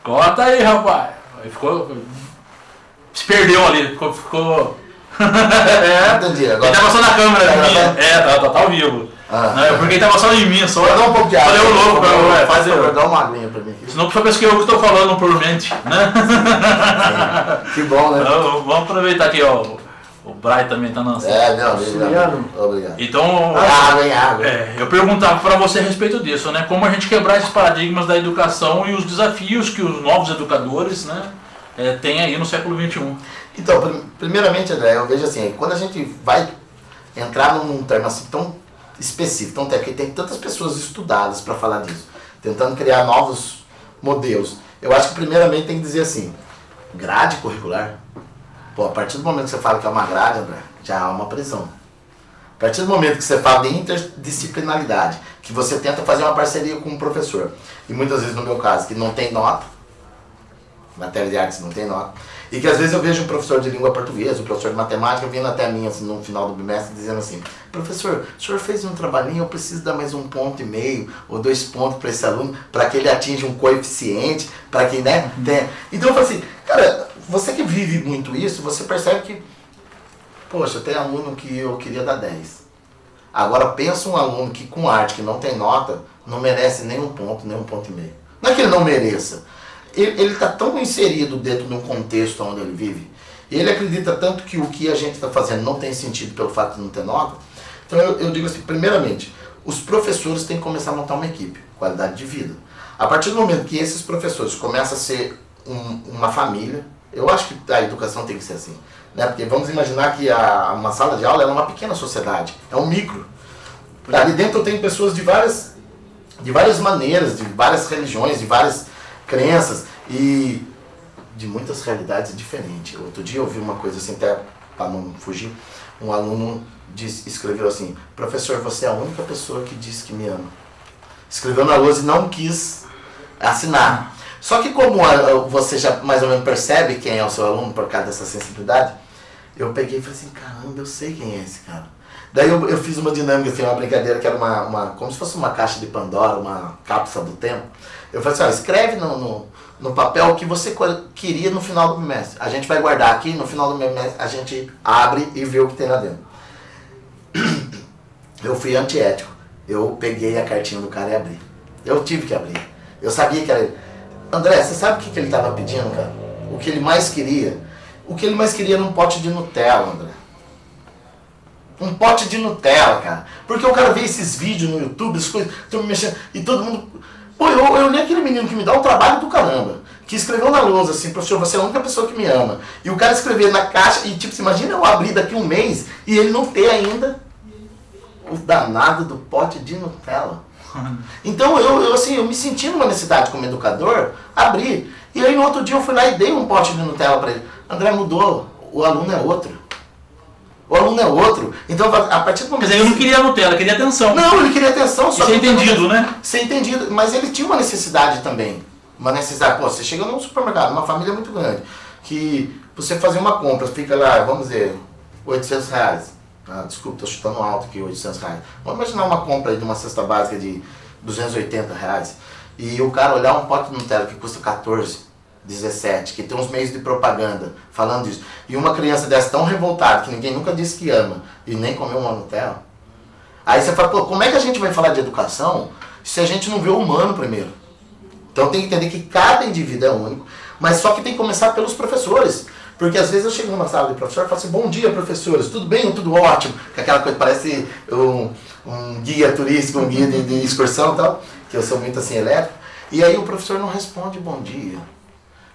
Corta aí, rapaz. Aí ficou... Se perdeu ali, ficou... Entendi. Agora... Ele tá passando a câmera aqui. Tá ao vivo. Não, porque ele tava só em mim, só. Dá um pouco de água. Falei, ô louco, fazer. Dá uma aguinha pra mim. Senão parece que eu que tô falando por mente, né? Que bom, né? Então, vamos aproveitar aqui, ó. O Brian também tá lançando. Obrigado. Então, água. Eu perguntava para você a respeito disso, né? Como a gente quebrar esses paradigmas da educação e os desafios que os novos educadores, né, têm aí no século XXI. Então, primeiramente, André, eu vejo assim, quando a gente vai entrar num termo assim tão específico, tão técnico, tem tantas pessoas estudadas para falar disso, tentando criar novos modelos. Eu acho que primeiramente tem que dizer assim, grade curricular. Pô, a partir do momento que você fala que é uma grade, André, já há uma prisão. A partir do momento que você fala de interdisciplinaridade, que você tenta fazer uma parceria com um professor, e muitas vezes no meu caso, que não tem nota, matéria de artes não tem nota, e que às vezes eu vejo um professor de língua portuguesa, um professor de matemática vindo até mim assim, no final do bimestre dizendo assim, professor, o senhor fez um trabalhinho, eu preciso dar mais 1,5 ponto ou 2 pontos para esse aluno, para que ele atinja um coeficiente, para que, né, tenha... Então eu falo assim, cara, você que vive muito isso, você percebe que, poxa, tem aluno que eu queria dar 10. Agora pensa um aluno que com arte, que não tem nota, não merece nem 1 ponto, nem 1,5 ponto. Não é que ele não mereça. Ele está tão inserido dentro de um contexto onde ele vive, e ele acredita tanto que o que a gente está fazendo não tem sentido pelo fato de não ter nota. Então eu digo assim, primeiramente, os professores têm que começar a montar uma equipe, qualidade de vida. A partir do momento que esses professores começam a ser uma família, eu acho que a educação tem que ser assim, né? Porque vamos imaginar que uma sala de aula é uma pequena sociedade, é um micro. Ali dentro tem pessoas de várias maneiras, de várias religiões, de várias crenças e de muitas realidades diferentes. Outro dia eu vi uma coisa assim, até para não fugir, um aluno escreveu assim, professor, você é a única pessoa que disse que me ama. Escreveu na lousa e não quis assinar. Só que como você já mais ou menos percebe quem é o seu aluno por causa dessa sensibilidade, eu peguei e falei assim, caramba, eu sei quem é esse cara. Daí eu fiz uma dinâmica, assim, uma brincadeira que era como se fosse uma caixa de Pandora, uma cápsula do tempo. Eu falei assim, ó, escreve no papel o que você queria no final do bimestre. A gente vai guardar aqui, no final do bimestre a gente abre e vê o que tem lá dentro. Eu fui antiético. Eu peguei a cartinha do cara e abri. Eu tive que abrir. Eu sabia que era ele. André, você sabe o que ele estava pedindo, cara? O que ele mais queria? O que ele mais queria era um pote de Nutella, André. Um pote de Nutella, cara. Porque o cara vê esses vídeos no YouTube, as coisas, estão me mexendo, e todo mundo... Pô, eu olhei aquele menino que me dá um trabalho do caramba, que escreveu na lousa assim, professor, você é a única pessoa que me ama. E o cara escrever na caixa, e tipo, imagina eu abrir daqui 1 mês, e ele não ter ainda o danado do pote de Nutella. Então eu me senti numa necessidade como educador, abri. E aí no outro dia eu fui lá e dei um pote de Nutella para ele. André, mudou, o aluno é outro. O aluno é outro. Então, a partir do momento... Quer dizer, eu não queria Nutella, eu queria atenção. Não, ele queria atenção. Só ser entendido, né? Ser entendido. Mas ele tinha uma necessidade também. Uma necessidade. Pô, você chega num supermercado, uma família muito grande, que você fazer uma compra, fica lá, vamos dizer, R$800. Ah, desculpa, estou chutando alto aqui, R$800. Vamos imaginar uma compra aí de uma cesta básica de R$280. E o cara olhar um pote de Nutella que custa 14, 17, que tem uns meios de propaganda falando disso, e uma criança dessa tão revoltada, que ninguém nunca disse que ama, e nem comeu uma Nutella, aí você fala, pô, como é que a gente vai falar de educação se a gente não vê o humano primeiro? Então tem que entender que cada indivíduo é único, mas só que tem que começar pelos professores, porque às vezes eu chego numa sala de professor e falo assim, bom dia professores, tudo bem? Tudo ótimo, que aquela coisa parece um guia turístico, um guia de excursão e tal, que eu sou muito assim elétrico, e aí o professor não responde bom dia.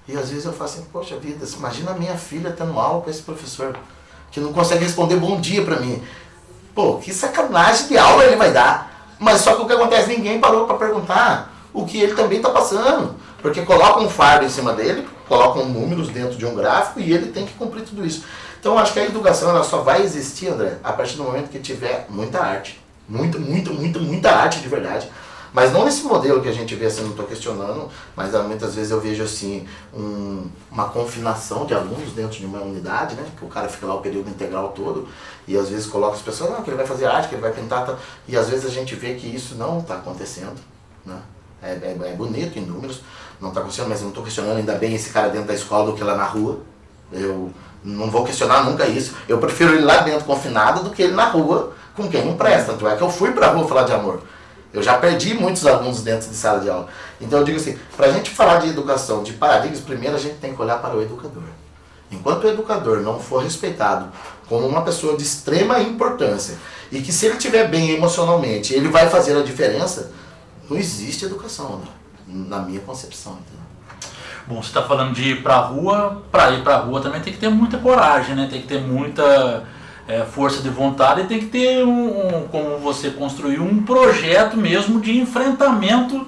E às vezes eu falo assim, poxa vida, imagina a minha filha tendo aula com esse professor, que não consegue responder bom dia pra mim. Pô, que sacanagem de aula ele vai dar. Mas só que o que acontece, ninguém parou pra perguntar o que ele também tá passando. Porque colocam um fardo em cima dele, colocam números dentro de um gráfico e ele tem que cumprir tudo isso. Então eu acho que a educação ela só vai existir, André, a partir do momento que tiver muita arte. Muita arte de verdade. Mas não nesse modelo que a gente vê assim, não estou questionando, mas muitas vezes eu vejo assim, uma confinação de alunos dentro de uma unidade, né? Que o cara fica lá o período integral todo, e às vezes coloca as pessoas, não, que ele vai fazer arte, que ele vai pintar, tá, e às vezes a gente vê que isso não está acontecendo, né? É bonito em números, não está acontecendo, mas eu não estou questionando ainda bem esse cara dentro da escola do que lá na rua. Eu não vou questionar nunca isso. Eu prefiro ele lá dentro confinado do que ele na rua com quem não presta. Tanto é que eu fui pra rua falar de amor. Eu já perdi muitos alunos dentro de sala de aula. Então eu digo assim, pra gente falar de educação, de paradigmas, primeiro a gente tem que olhar para o educador. Enquanto o educador não for respeitado como uma pessoa de extrema importância, e que se ele estiver bem emocionalmente, ele vai fazer a diferença, não existe educação, né? Na minha concepção. Entendeu? Bom, você está falando de ir para a rua, para ir para a rua também tem que ter muita coragem, né? Tem que ter muita força de vontade e tem que ter, como você construiu, um projeto mesmo de enfrentamento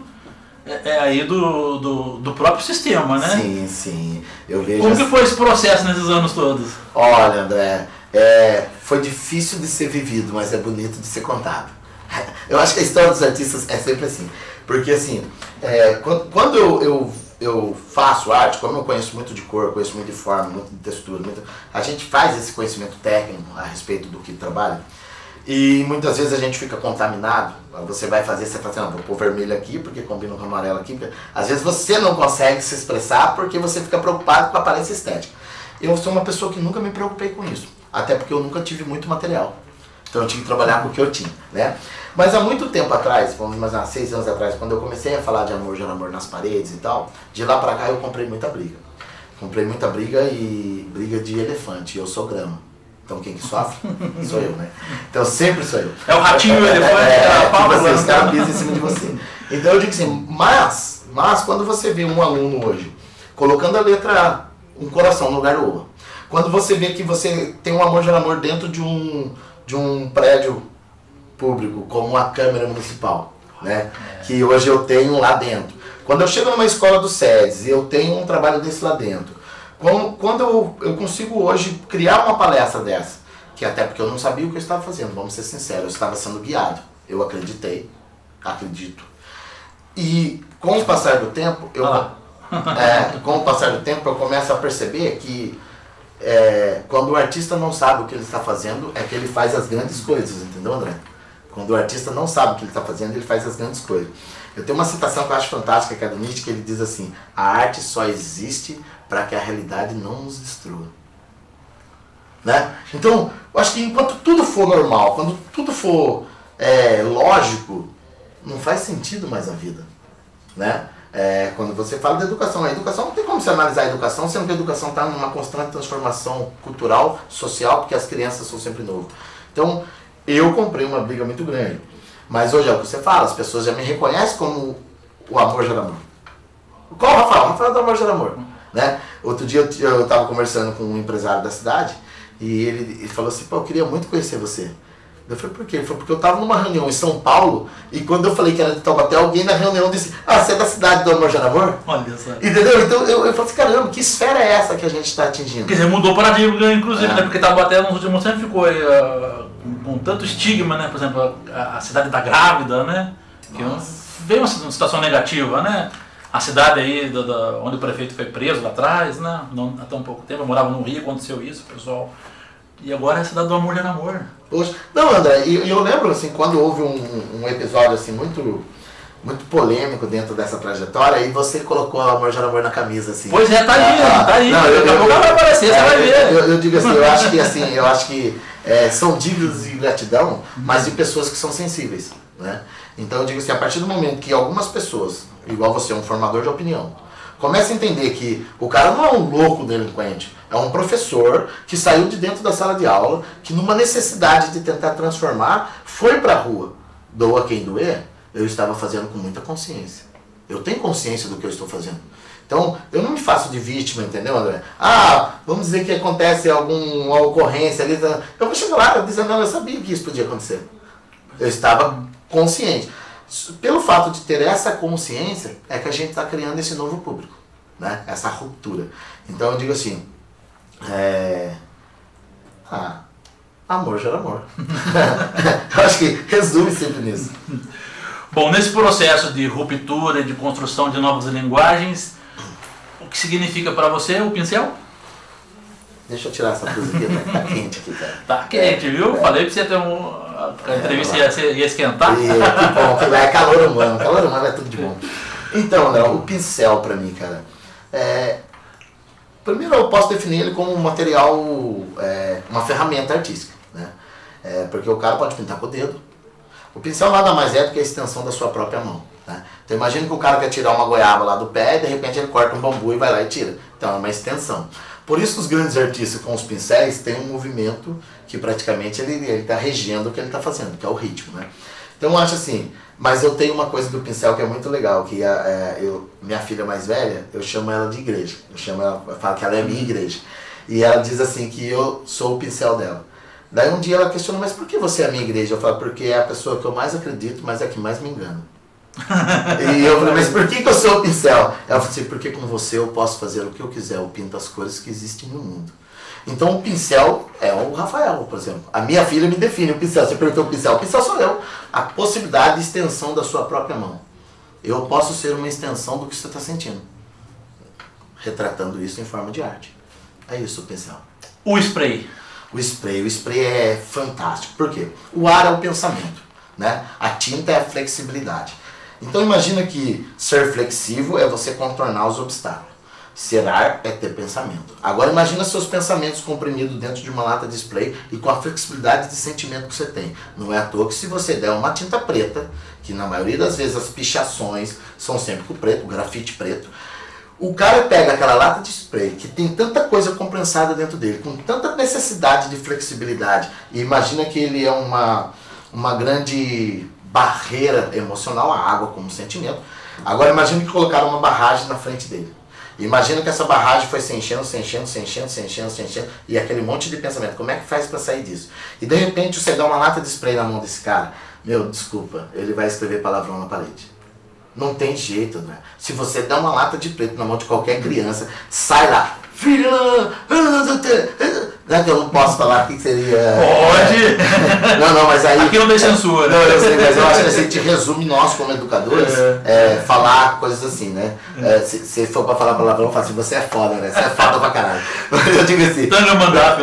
aí do próprio sistema, né? Sim, sim. Eu vejo. Como que foi esse processo nesses anos todos? Olha, André, foi difícil de ser vivido, mas é bonito de ser contado. Eu acho que a história dos artistas é sempre assim. Porque assim, quando eu faço arte, como eu conheço muito de cor, conheço muito de forma, muito de textura, a gente faz esse conhecimento técnico a respeito do que trabalha. E muitas vezes a gente fica contaminado. Você vai fazer, você fala assim, não, vou pôr vermelho aqui porque combina com amarelo aqui. Às vezes você não consegue se expressar porque você fica preocupado com a aparência estética. Eu sou uma pessoa que nunca me preocupei com isso. Até porque eu nunca tive muito material. Então eu tinha que trabalhar com o que eu tinha, né? Mas há muito tempo atrás, vamos imaginar, 6 anos atrás, quando eu comecei a falar de amor, gera amor nas paredes e tal, de lá pra cá eu comprei muita briga. Comprei muita briga e briga de elefante, e eu sou grama. Então quem que sofre? Sou eu, né? Então sempre sou eu. É o ratinho e o elefante, os caras pisam em cima de você. Então eu digo assim, mas quando você vê um aluno hoje colocando a letra um coração no lugar do O, quando você vê que você tem um amor, gera amor dentro de um prédio público, como a Câmara Municipal, né? Que hoje eu tenho lá dentro. Quando eu chego numa escola do SEDES e eu tenho um trabalho desse lá dentro, quando eu consigo hoje criar uma palestra dessa, que até porque eu não sabia o que eu estava fazendo, vamos ser sinceros, eu estava sendo guiado, eu acredito. E com o passar do tempo, eu começo a perceber que quando o artista não sabe o que ele está fazendo, é que ele faz as grandes coisas, entendeu, André? Quando o artista não sabe o que ele está fazendo, ele faz as grandes coisas. Eu tenho uma citação que eu acho fantástica, que é do Nietzsche, que ele diz assim, a arte só existe para que a realidade não nos destrua. Né? Então, eu acho que enquanto tudo for normal, quando tudo for lógico, não faz sentido mais a vida. Né? Quando você fala de educação, a educação não tem como você analisar a educação, sendo que a educação está numa constante transformação cultural, social, porque as crianças são sempre novas. Então, eu comprei uma briga muito grande. Mas hoje é o que você fala, as pessoas já me reconhecem como o amor gera amor. Qual o Rafael? O Rafael do amor gera amor. Né? Outro dia eu estava conversando com um empresário da cidade e ele falou assim, pô, eu queria muito conhecer você. Eu falei, por quê? Ele falou, porque eu estava numa reunião em São Paulo e quando eu falei que era de Taubaté, alguém na reunião disse, você é da cidade do amor gera amor? Olha só. Entendeu? Então eu falei assim, caramba, que esfera é essa que a gente está atingindo? Quer dizer, mudou o paradigma, inclusive, né? Porque Taubaté nos últimos tempos ficou com tanto estigma, né? Por exemplo, a cidade da grávida, né? Que veio uma situação negativa, né? A cidade aí onde o prefeito foi preso lá atrás, né? Não, há tão pouco tempo, eu morava no Rio, aconteceu isso, pessoal. E agora é a cidade do amor gera amor. Poxa, não, André, e eu lembro assim, quando houve um episódio assim muito polêmico dentro dessa trajetória, e você colocou o amor gera amor na camisa, assim. Pois é, tá aí. Daqui a pouco vai aparecer, você vai ver. Eu digo assim, eu acho que são dívidas de gratidão, mas de pessoas que são sensíveis, né? Então eu digo assim, a partir do momento que algumas pessoas, igual você, um formador de opinião, começa a entender que o cara não é um louco delinquente, é um professor que saiu de dentro da sala de aula, que numa necessidade de tentar transformar, foi pra rua. Doa quem doer, eu estava fazendo com muita consciência. Eu tenho consciência do que eu estou fazendo. Então, eu não me faço de vítima, entendeu, André? Vamos dizer que acontece alguma ocorrência ali, eu vou chegar lá dizendo, não, eu sabia que isso podia acontecer. Eu estava consciente. Pelo fato de ter essa consciência, é que a gente está criando esse novo público, né? Essa ruptura. Então eu digo assim, amor gera amor. Eu acho que resume sempre nisso. Bom, nesse processo de ruptura e de construção de novas linguagens, o que significa para você o pincel? Deixa eu tirar essa coisa aqui, tá quente aqui, cara. Tá quente, viu? Falei pra você ter a entrevista ia esquentar. Que bom, que é calor humano é tudo de bom. Então, André, o pincel pra mim, cara, primeiro eu posso definir ele como um material, uma ferramenta artística, né? Porque o cara pode pintar com o dedo. O pincel nada mais é do que a extensão da sua própria mão. Né? Então imagina que o cara quer tirar uma goiaba lá do pé e de repente ele corta um bambu e vai lá e tira. Então é uma extensão. Por isso que os grandes artistas com os pincéis têm um movimento que praticamente ele está regendo o que ele está fazendo, que é o ritmo. Né? Então eu acho assim, mas eu tenho uma coisa do pincel que é muito legal, que minha filha mais velha, eu chamo ela de igreja. Eu falo que ela é a minha igreja. E ela diz assim que eu sou o pincel dela. Daí um dia ela questionou, mas por que você é a minha igreja? Eu falo, porque é a pessoa que eu mais acredito, mas é a que mais me engana. E eu falei, mas por que eu sou o pincel? Ela falou assim, porque com você eu posso fazer o que eu quiser, eu pinto as cores que existem no mundo. Então o pincel é o Rafael, por exemplo. A minha filha me define o pincel. Você perguntou o pincel sou eu. A possibilidade de extensão da sua própria mão. Eu posso ser uma extensão do que você está sentindo. Retratando isso em forma de arte. É isso o pincel. O spray. O spray é fantástico. Por quê? O ar é o pensamento, né? A tinta é a flexibilidade. Então imagina que ser flexível é você contornar os obstáculos. Ser ar é ter pensamento. Agora imagina seus pensamentos comprimidos dentro de uma lata de spray e com a flexibilidade de sentimento que você tem. Não é à toa que se você der uma tinta preta, que na maioria das vezes as pichações são sempre com preto, o grafite preto, o cara pega aquela lata de spray que tem tanta coisa comprensada dentro dele, com tanta necessidade de flexibilidade, e imagina que ele é uma grande barreira emocional, a água como sentimento. Agora imagina que colocaram uma barragem na frente dele. Imagina que essa barragem foi se enchendo, e aquele monte de pensamento. Como é que faz para sair disso? E de repente você dá uma lata de spray na mão desse cara, meu, desculpa, ele vai escrever palavrão na parede. Não tem jeito, né? Se você der uma lata de preto na mão de qualquer criança, sai lá. Filha! Não é que eu não posso falar o que seria... Pode! Não, mas aí... Aqui não tem censura. Não, eu sei, mas eu acho que a gente resume nós como educadores, falar coisas assim, né? Se for pra falar palavrão, eu falo assim, você é foda, né? Você é foda pra caralho. Eu digo assim... Tanga mandato,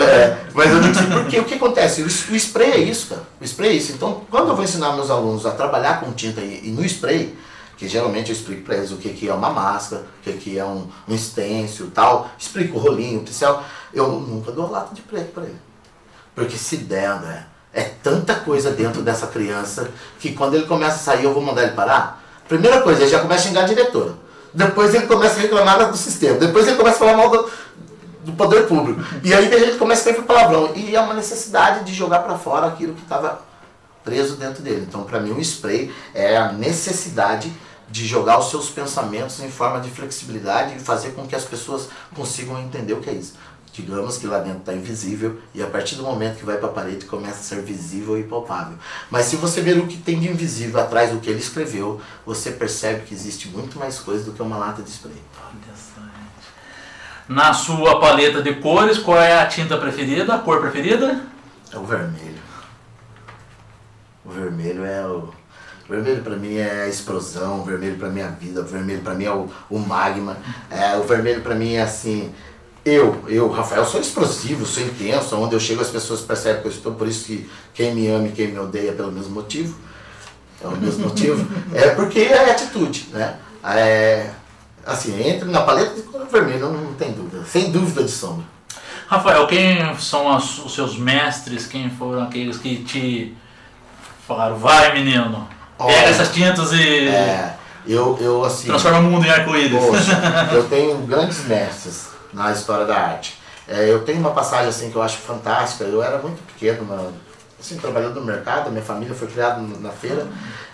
mas eu digo assim, porque o que acontece? O spray é isso, cara. O spray é isso. Então, quando eu vou ensinar meus alunos a trabalhar com tinta e no spray, que geralmente eu explico para eles o que é uma máscara, o que é um stencil e tal, explico o rolinho, o pincel, eu nunca dou lata de preto para ele. Porque se der, né, é tanta coisa dentro dessa criança que quando ele começa a sair eu vou mandar ele parar. Primeira coisa, ele já começa a xingar a diretora. Depois ele começa a reclamar do sistema. Depois ele começa a falar mal do poder público. E aí ele começa a ter palavrão. E é uma necessidade de jogar para fora aquilo que estava preso dentro dele. Então, para mim, o spray é a necessidade de jogar os seus pensamentos em forma de flexibilidade e fazer com que as pessoas consigam entender o que é isso. Digamos que lá dentro está invisível e a partir do momento que vai para a parede começa a ser visível e palpável. Mas se você ver o que tem de invisível atrás do que ele escreveu, você percebe que existe muito mais coisa do que uma lata de spray. Olha só, gente. Na sua paleta de cores, qual é a tinta preferida, a cor preferida? É o vermelho. O vermelho é o... O vermelho para mim é a explosão, o vermelho para mim é a vida, o vermelho para mim é o magma, o vermelho para mim é assim, eu, Rafael, sou explosivo, sou intenso, onde eu chego as pessoas percebem que eu estou, por isso que quem me ama e quem me odeia é pelo mesmo motivo, é o mesmo motivo, porque é atitude, né? Assim, entre na paleta de cor vermelho, não tem dúvida, sem dúvida de sombra. Rafael, quem são os seus mestres, quem foram aqueles que te falaram, vai menino? Pega essas tintas e eu assim, transforma o mundo em arco-íris. Eu tenho grandes mestres na história da arte. Eu tenho uma passagem assim que eu acho fantástica. Eu era muito pequeno, assim, trabalhando no mercado, minha família foi criada na feira.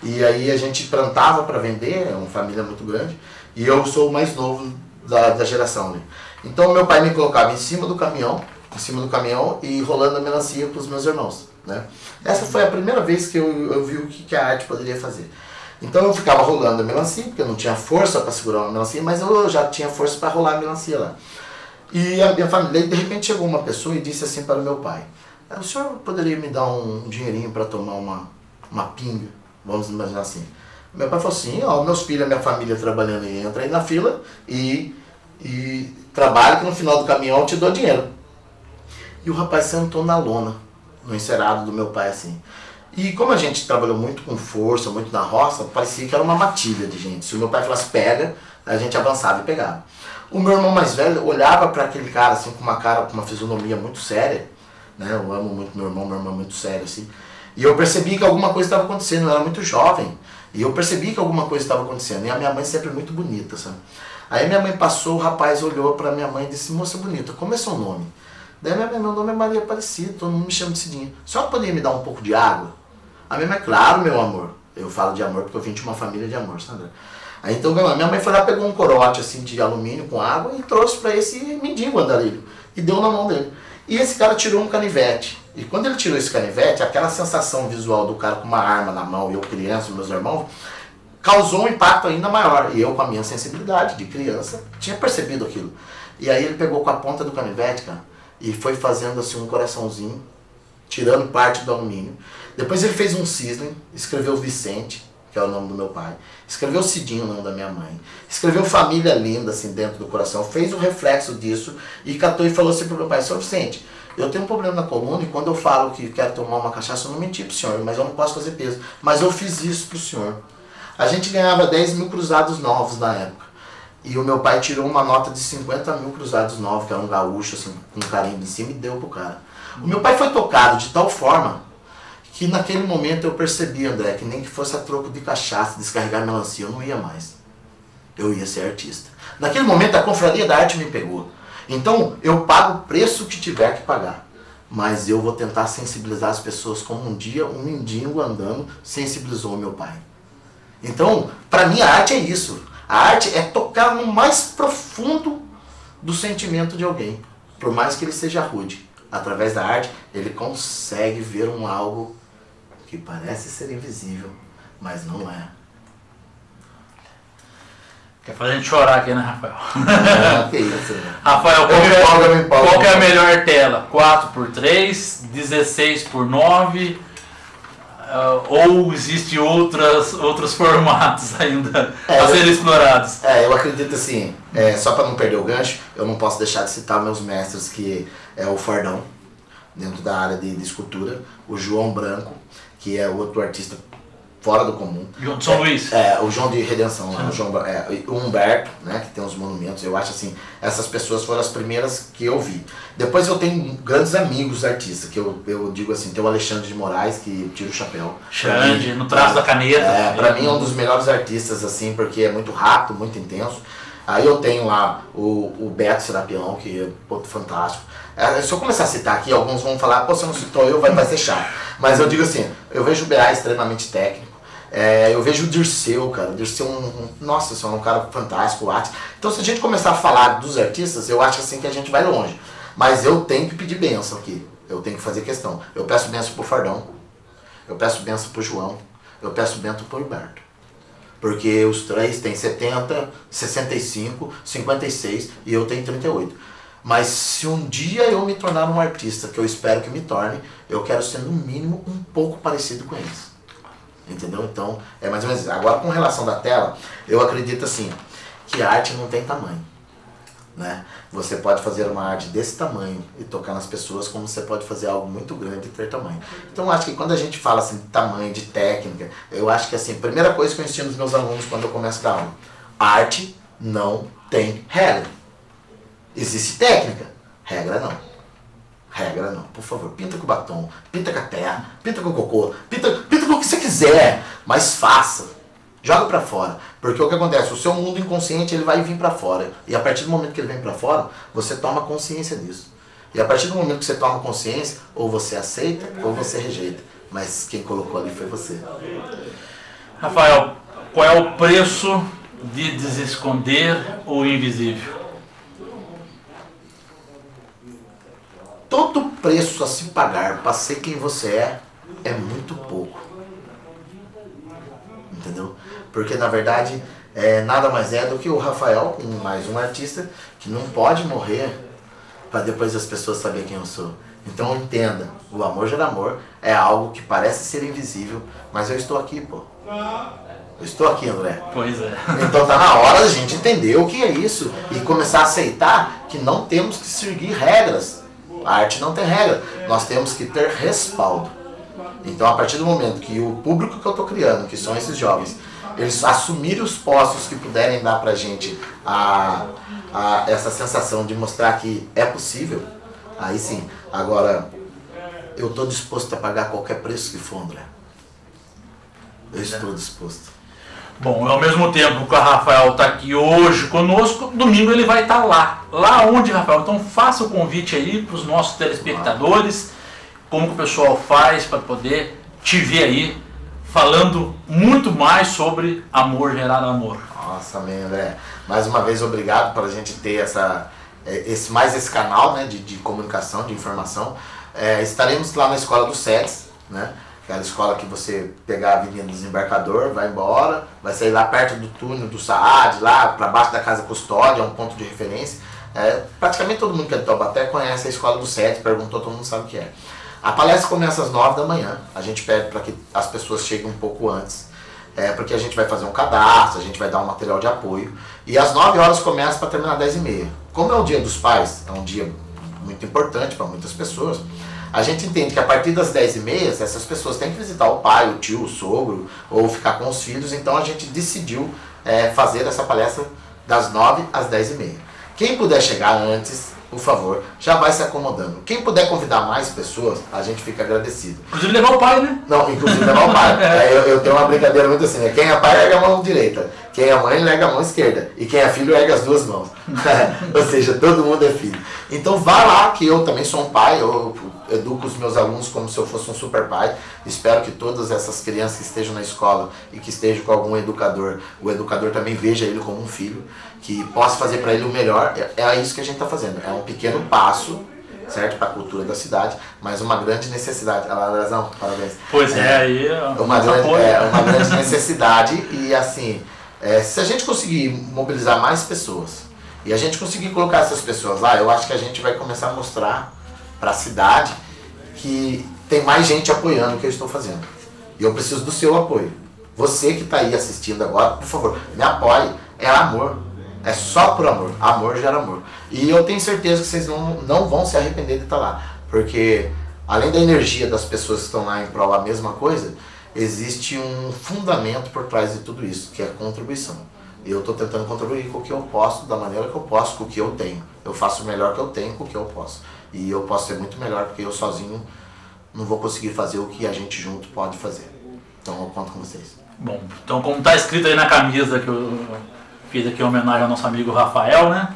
E aí a gente plantava para vender, é uma família muito grande. E eu sou o mais novo da geração. Né? Então meu pai me colocava em cima do caminhão e rolando a melancia para os meus irmãos. Né? Essa foi a primeira vez que eu vi o que a arte poderia fazer. Então eu ficava rolando a melancia, porque eu não tinha força para segurar uma melancia, mas eu já tinha força para rolar a melancia lá. E a minha família, de repente chegou uma pessoa e disse assim para o meu pai, o senhor poderia me dar um dinheirinho para tomar uma pinga? Vamos imaginar assim. Meu pai falou assim, meus filhos, minha família trabalhando aí, entra aí na fila e trabalha que no final do caminhão eu te dou dinheiro. E o rapaz sentou na lona, no encerado do meu pai assim. E como a gente trabalhou muito com força, muito na roça, parecia que era uma matilha de gente. Se o meu pai falasse pega, a gente avançava e pegava. O meu irmão mais velho olhava para aquele cara assim com uma fisionomia muito séria né? Eu amo muito meu irmão é muito sério, assim. E eu percebi que alguma coisa estava acontecendo, eu era muito jovem. E eu percebi que alguma coisa estava acontecendo. E a minha mãe sempre muito bonita, sabe? Aí minha mãe passou, o rapaz olhou para minha mãe e disse, moça bonita, como é seu nome? Daí minha mãe, meu nome é Maria Aparecida, todo mundo me chama de Cidinha. A senhora poderia me dar um pouco de água? A minha mãe, claro, meu amor. Eu falo de amor porque eu vim de uma família de amor, sabe? Aí então minha mãe foi lá, pegou um corote assim de alumínio com água e trouxe para esse mendigo andarilho. E deu na mão dele. E esse cara tirou um canivete. E quando ele tirou esse canivete, aquela sensação visual do cara com uma arma na mão, e eu criança, meus irmãos, causou um impacto ainda maior. E eu, com a minha sensibilidade de criança, tinha percebido aquilo. E aí ele pegou com a ponta do canivete, cara, e foi fazendo assim um coraçãozinho, tirando parte do alumínio. Depois ele fez um cisne, escreveu Vicente, que é o nome do meu pai. Escreveu Cidinho, o nome da minha mãe. Escreveu Família Linda, assim, dentro do coração. Fez o reflexo disso e catou e falou assim pro meu pai, Sr. Vicente, eu tenho um problema na coluna e quando eu falo que quero tomar uma cachaça, eu não menti pro senhor, mas eu não posso fazer peso. Mas eu fiz isso pro senhor. A gente ganhava 10 mil cruzados novos na época. E o meu pai tirou uma nota de 50 mil cruzados novos, que era um gaúcho, assim, com carimbo em cima, e deu pro cara. O meu pai foi tocado de tal forma que naquele momento eu percebi, André, que nem que fosse a troco de cachaça, descarregar melancia, eu não ia mais. Eu ia ser artista. Naquele momento a confraria da arte me pegou. Então eu pago o preço que tiver que pagar. Mas eu vou tentar sensibilizar as pessoas como um dia um mendigo andando sensibilizou o meu pai. Então, para mim a arte é isso. A arte é tocar no mais profundo do sentimento de alguém. Por mais que ele seja rude. Através da arte, ele consegue ver um algo que parece ser invisível, mas não é. Quer fazer a gente chorar aqui, né, Rafael? Ah, que isso, né? Rafael, qual que é a melhor tela? 4x3, 16x9? Ou existe outros formatos ainda a serem explorados? Eu acredito assim, só para não perder o gancho, eu não posso deixar de citar meus mestres, que é o Fardão, dentro da área de escultura, o João Branco, que é outro artista fora do comum. João de São Luís. O João de Redenção, o Humberto, né, que tem os monumentos. Eu acho assim, essas pessoas foram as primeiras que eu vi. Depois eu tenho grandes amigos artistas, que eu digo assim, tem o Alexandre de Moraes, que tira o chapéu. Xande, no traço da caneta. Pra mim é um dos melhores artistas, assim, porque é muito rápido, muito intenso. Aí eu tenho lá o Beto Serapião, que é outro fantástico. Se eu começar a citar aqui, alguns vão falar, pô, você não citou eu, vai ser chato. Mas eu digo assim, eu vejo o BA extremamente técnico. Eu vejo o Dirceu, cara. O Dirceu nossa senhora, um cara fantástico, arte. Então se a gente começar a falar dos artistas, eu acho assim que a gente vai longe. Mas eu tenho que pedir bênção aqui. Eu tenho que fazer questão. Eu peço bênção pro Fardão. Eu peço bênção pro João. Eu peço bênção pro Humberto. Porque os três têm 70, 65, 56 e eu tenho 38. Mas se um dia eu me tornar um artista, que eu espero que me torne, eu quero ser no mínimo um pouco parecido com eles. Entendeu? Então, é mais ou menos isso. Agora, com relação da tela, eu acredito assim, que a arte não tem tamanho. Né? Você pode fazer uma arte desse tamanho e tocar nas pessoas, como você pode fazer algo muito grande e ter tamanho. Então, eu acho que quando a gente fala assim, de tamanho, de técnica, eu acho que assim, a primeira coisa que eu ensino aos meus alunos quando eu começo a dar aula, arte não tem regra. Existe técnica, regra não. Regra não, por favor, pinta com batom, pinta com a terra, pinta com cocô, pinta com o que você quiser, mas faça. Joga pra fora, porque o que acontece, o seu mundo inconsciente ele vai vir pra fora, e a partir do momento que ele vem pra fora, você toma consciência disso. E a partir do momento que você toma consciência, ou você aceita, ou você rejeita, mas quem colocou ali foi você. Rafael, qual é o preço de desesconder o invisível? Todo preço a se pagar para ser quem você é muito pouco. Entendeu? Porque na verdade nada mais é do que o Rafael, mais um artista, que não pode morrer para depois as pessoas saberem quem eu sou. Então entenda, o amor gera amor, é algo que parece ser invisível, mas eu estou aqui, pô. Eu estou aqui, André. Pois é. Então tá na hora da gente entender o que é isso e começar a aceitar que não temos que seguir regras. A arte não tem regra, nós temos que ter respaldo. Então a partir do momento que o público que eu estou criando, que são esses jovens, eles assumirem os postos que puderem dar pra gente essa sensação de mostrar que é possível, aí sim. Agora, eu estou disposto a pagar qualquer preço que for, André. Eu estou disposto. Bom, ao mesmo tempo que o Rafael está aqui hoje conosco, domingo ele vai estar lá. Lá onde, Rafael? Então faça o convite aí para os nossos telespectadores, como que o pessoal faz para poder te ver aí, falando muito mais sobre amor gerar amor. Nossa, amém, André. Mais uma vez, obrigado por a gente ter esse canal, né, de comunicação, de informação. Estaremos lá na Escola do SEDES, né? Aquela escola que você pegar a Avenida Desembarcador, vai embora, vai sair lá perto do túnel do Saad, lá para baixo da Casa Custódia, é um ponto de referência. Praticamente todo mundo que é de Taubaté conhece a Escola do SEDES, perguntou, todo mundo sabe o que é. A palestra começa às 9 da manhã, a gente pede para que as pessoas cheguem um pouco antes, porque a gente vai fazer um cadastro, a gente vai dar um material de apoio, e às 9 horas começa para terminar às 10h30. Como é o Dia dos Pais, é um dia muito importante para muitas pessoas, a gente entende que a partir das 10h30, essas pessoas têm que visitar o pai, o tio, o sogro, ou ficar com os filhos, então a gente decidiu fazer essa palestra das 9 às 10h30. Quem puder chegar antes, por favor, já vai se acomodando. Quem puder convidar mais pessoas, a gente fica agradecido. Inclusive levar o pai, né? Não, inclusive levar o pai. Eu tenho uma brincadeira muito assim, né? Quem é pai, erga a mão direita. Quem é mãe, erga a mão esquerda. E quem é filho, erga as duas mãos. Ou seja, todo mundo é filho. Então vá lá, que eu também sou um pai, eu educo os meus alunos como se eu fosse um super pai. Espero que todas essas crianças que estejam na escola e que estejam com algum educador, o educador também veja ele como um filho, que possa fazer para ele o melhor. É isso que a gente está fazendo. É um pequeno passo, certo, para a cultura da cidade, mas uma grande necessidade. Razão, parabéns. Pois aí uma grande necessidade. E assim, se a gente conseguir mobilizar mais pessoas e a gente conseguir colocar essas pessoas lá, eu acho que a gente vai começar a mostrar para a cidade que tem mais gente apoiando o que eu estou fazendo. E eu preciso do seu apoio. Você que está aí assistindo agora, por favor, me apoie. É amor. É só por amor. Amor gera amor. E eu tenho certeza que vocês não vão se arrepender de estar lá. Porque além da energia das pessoas que estão lá em prol da mesma coisa, existe um fundamento por trás de tudo isso, que é a contribuição. Eu estou tentando contribuir com o que eu posso, da maneira que eu posso, com o que eu tenho. Eu faço o melhor que eu tenho com o que eu posso. E eu posso ser muito melhor, porque eu sozinho não vou conseguir fazer o que a gente junto pode fazer. Então eu conto com vocês. Bom, então como está escrito aí na camisa que eu fiz aqui em homenagem ao nosso amigo Rafael, né?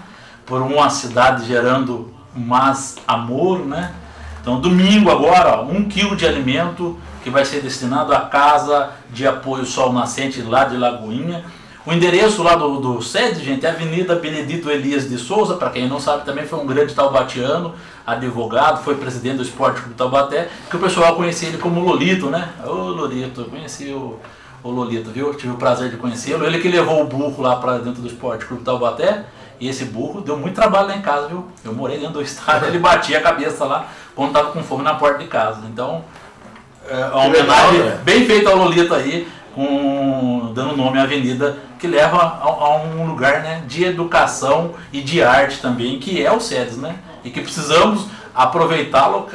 Por uma cidade gerando mais amor, né? Então domingo agora, ó, 1 quilo de alimento que vai ser destinado à Casa de Apoio Sol Nascente lá de Lagoinha. O endereço lá do SEDES, gente, é Avenida Benedito Elias de Souza, para quem não sabe, também foi um grande taubatiano, advogado, foi presidente do Esporte Clube Taubaté, que o pessoal conhecia ele como Lolito, né? Ô Lolito, eu conheci o Lolito, viu? Tive o prazer de conhecê-lo. Ele que levou o burro lá para dentro do Esporte Clube Taubaté, e esse burro deu muito trabalho lá em casa, viu? Eu morei dentro do estádio, ele batia a cabeça lá quando estava com fome na porta de casa. Então, uma homenagem bem feita ao Lolito aí, dando nome à avenida que leva a um lugar, né, de educação e de arte também, que é o SEDES, né? E que precisamos aproveitá-lo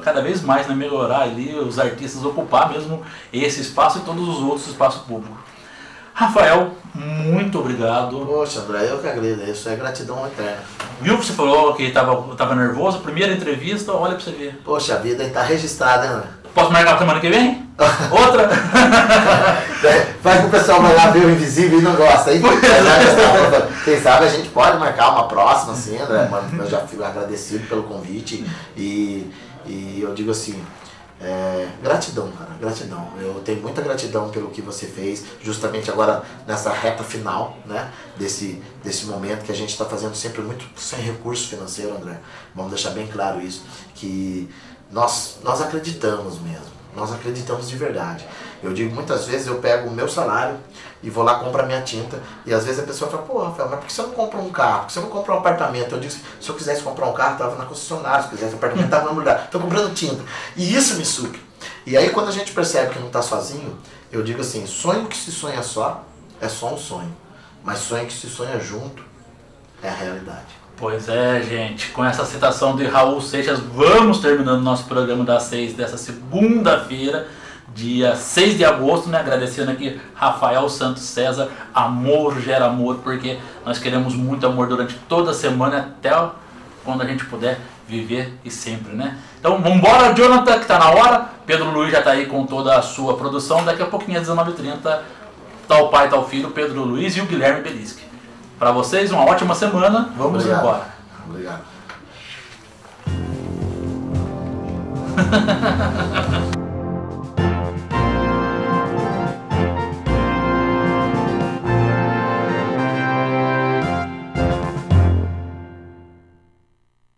cada vez mais, né? Melhorar ali, os artistas ocupar mesmo esse espaço e todos os outros espaços públicos. Rafael, muito obrigado. Poxa, André, eu que agradeço, é gratidão eterna. Viu que você falou que estava nervoso? Primeira entrevista, olha pra você ver. Poxa, a vida está registrada, hein, André? Posso marcar a semana que vem? Outra? Vai que o pessoal vai lá ver o invisível e não gosta. Aí, quem sabe a gente pode marcar uma próxima, assim, André. Eu já fico agradecido pelo convite e eu digo assim, gratidão, cara, gratidão. Eu tenho muita gratidão pelo que você fez, justamente agora nessa reta final, né, desse momento que a gente está fazendo sempre muito sem recurso financeiro, André. Vamos deixar bem claro isso, que nós acreditamos mesmo, nós acreditamos de verdade. Eu digo, muitas vezes eu pego o meu salário e vou lá comprar minha tinta, e às vezes a pessoa fala, pô, Rafael, mas por que você não compra um carro? Por que você não compra um apartamento? Eu digo, se eu quisesse comprar um carro, estava na concessionária, se eu quisesse um apartamento, estava no lugar, estou comprando tinta. E isso me supre. E aí quando a gente percebe que não está sozinho, eu digo assim, sonho que se sonha só, é só um sonho. Mas sonho que se sonha junto, é a realidade. Pois é, gente, com essa citação de Raul Seixas, vamos terminando nosso programa das 6 dessa segunda-feira, dia 6 de agosto, né? Agradecendo aqui Rafael Santos César, amor gera amor, porque nós queremos muito amor durante toda a semana, até quando a gente puder viver e sempre, né? Então vambora, Jonathan, que tá na hora. Pedro Luiz já tá aí com toda a sua produção. Daqui a pouquinho, às 19h30, tá o pai, tá o filho, Pedro Luiz e o Guilherme Beliski. Para vocês, uma ótima semana. Vamos embora. Obrigado.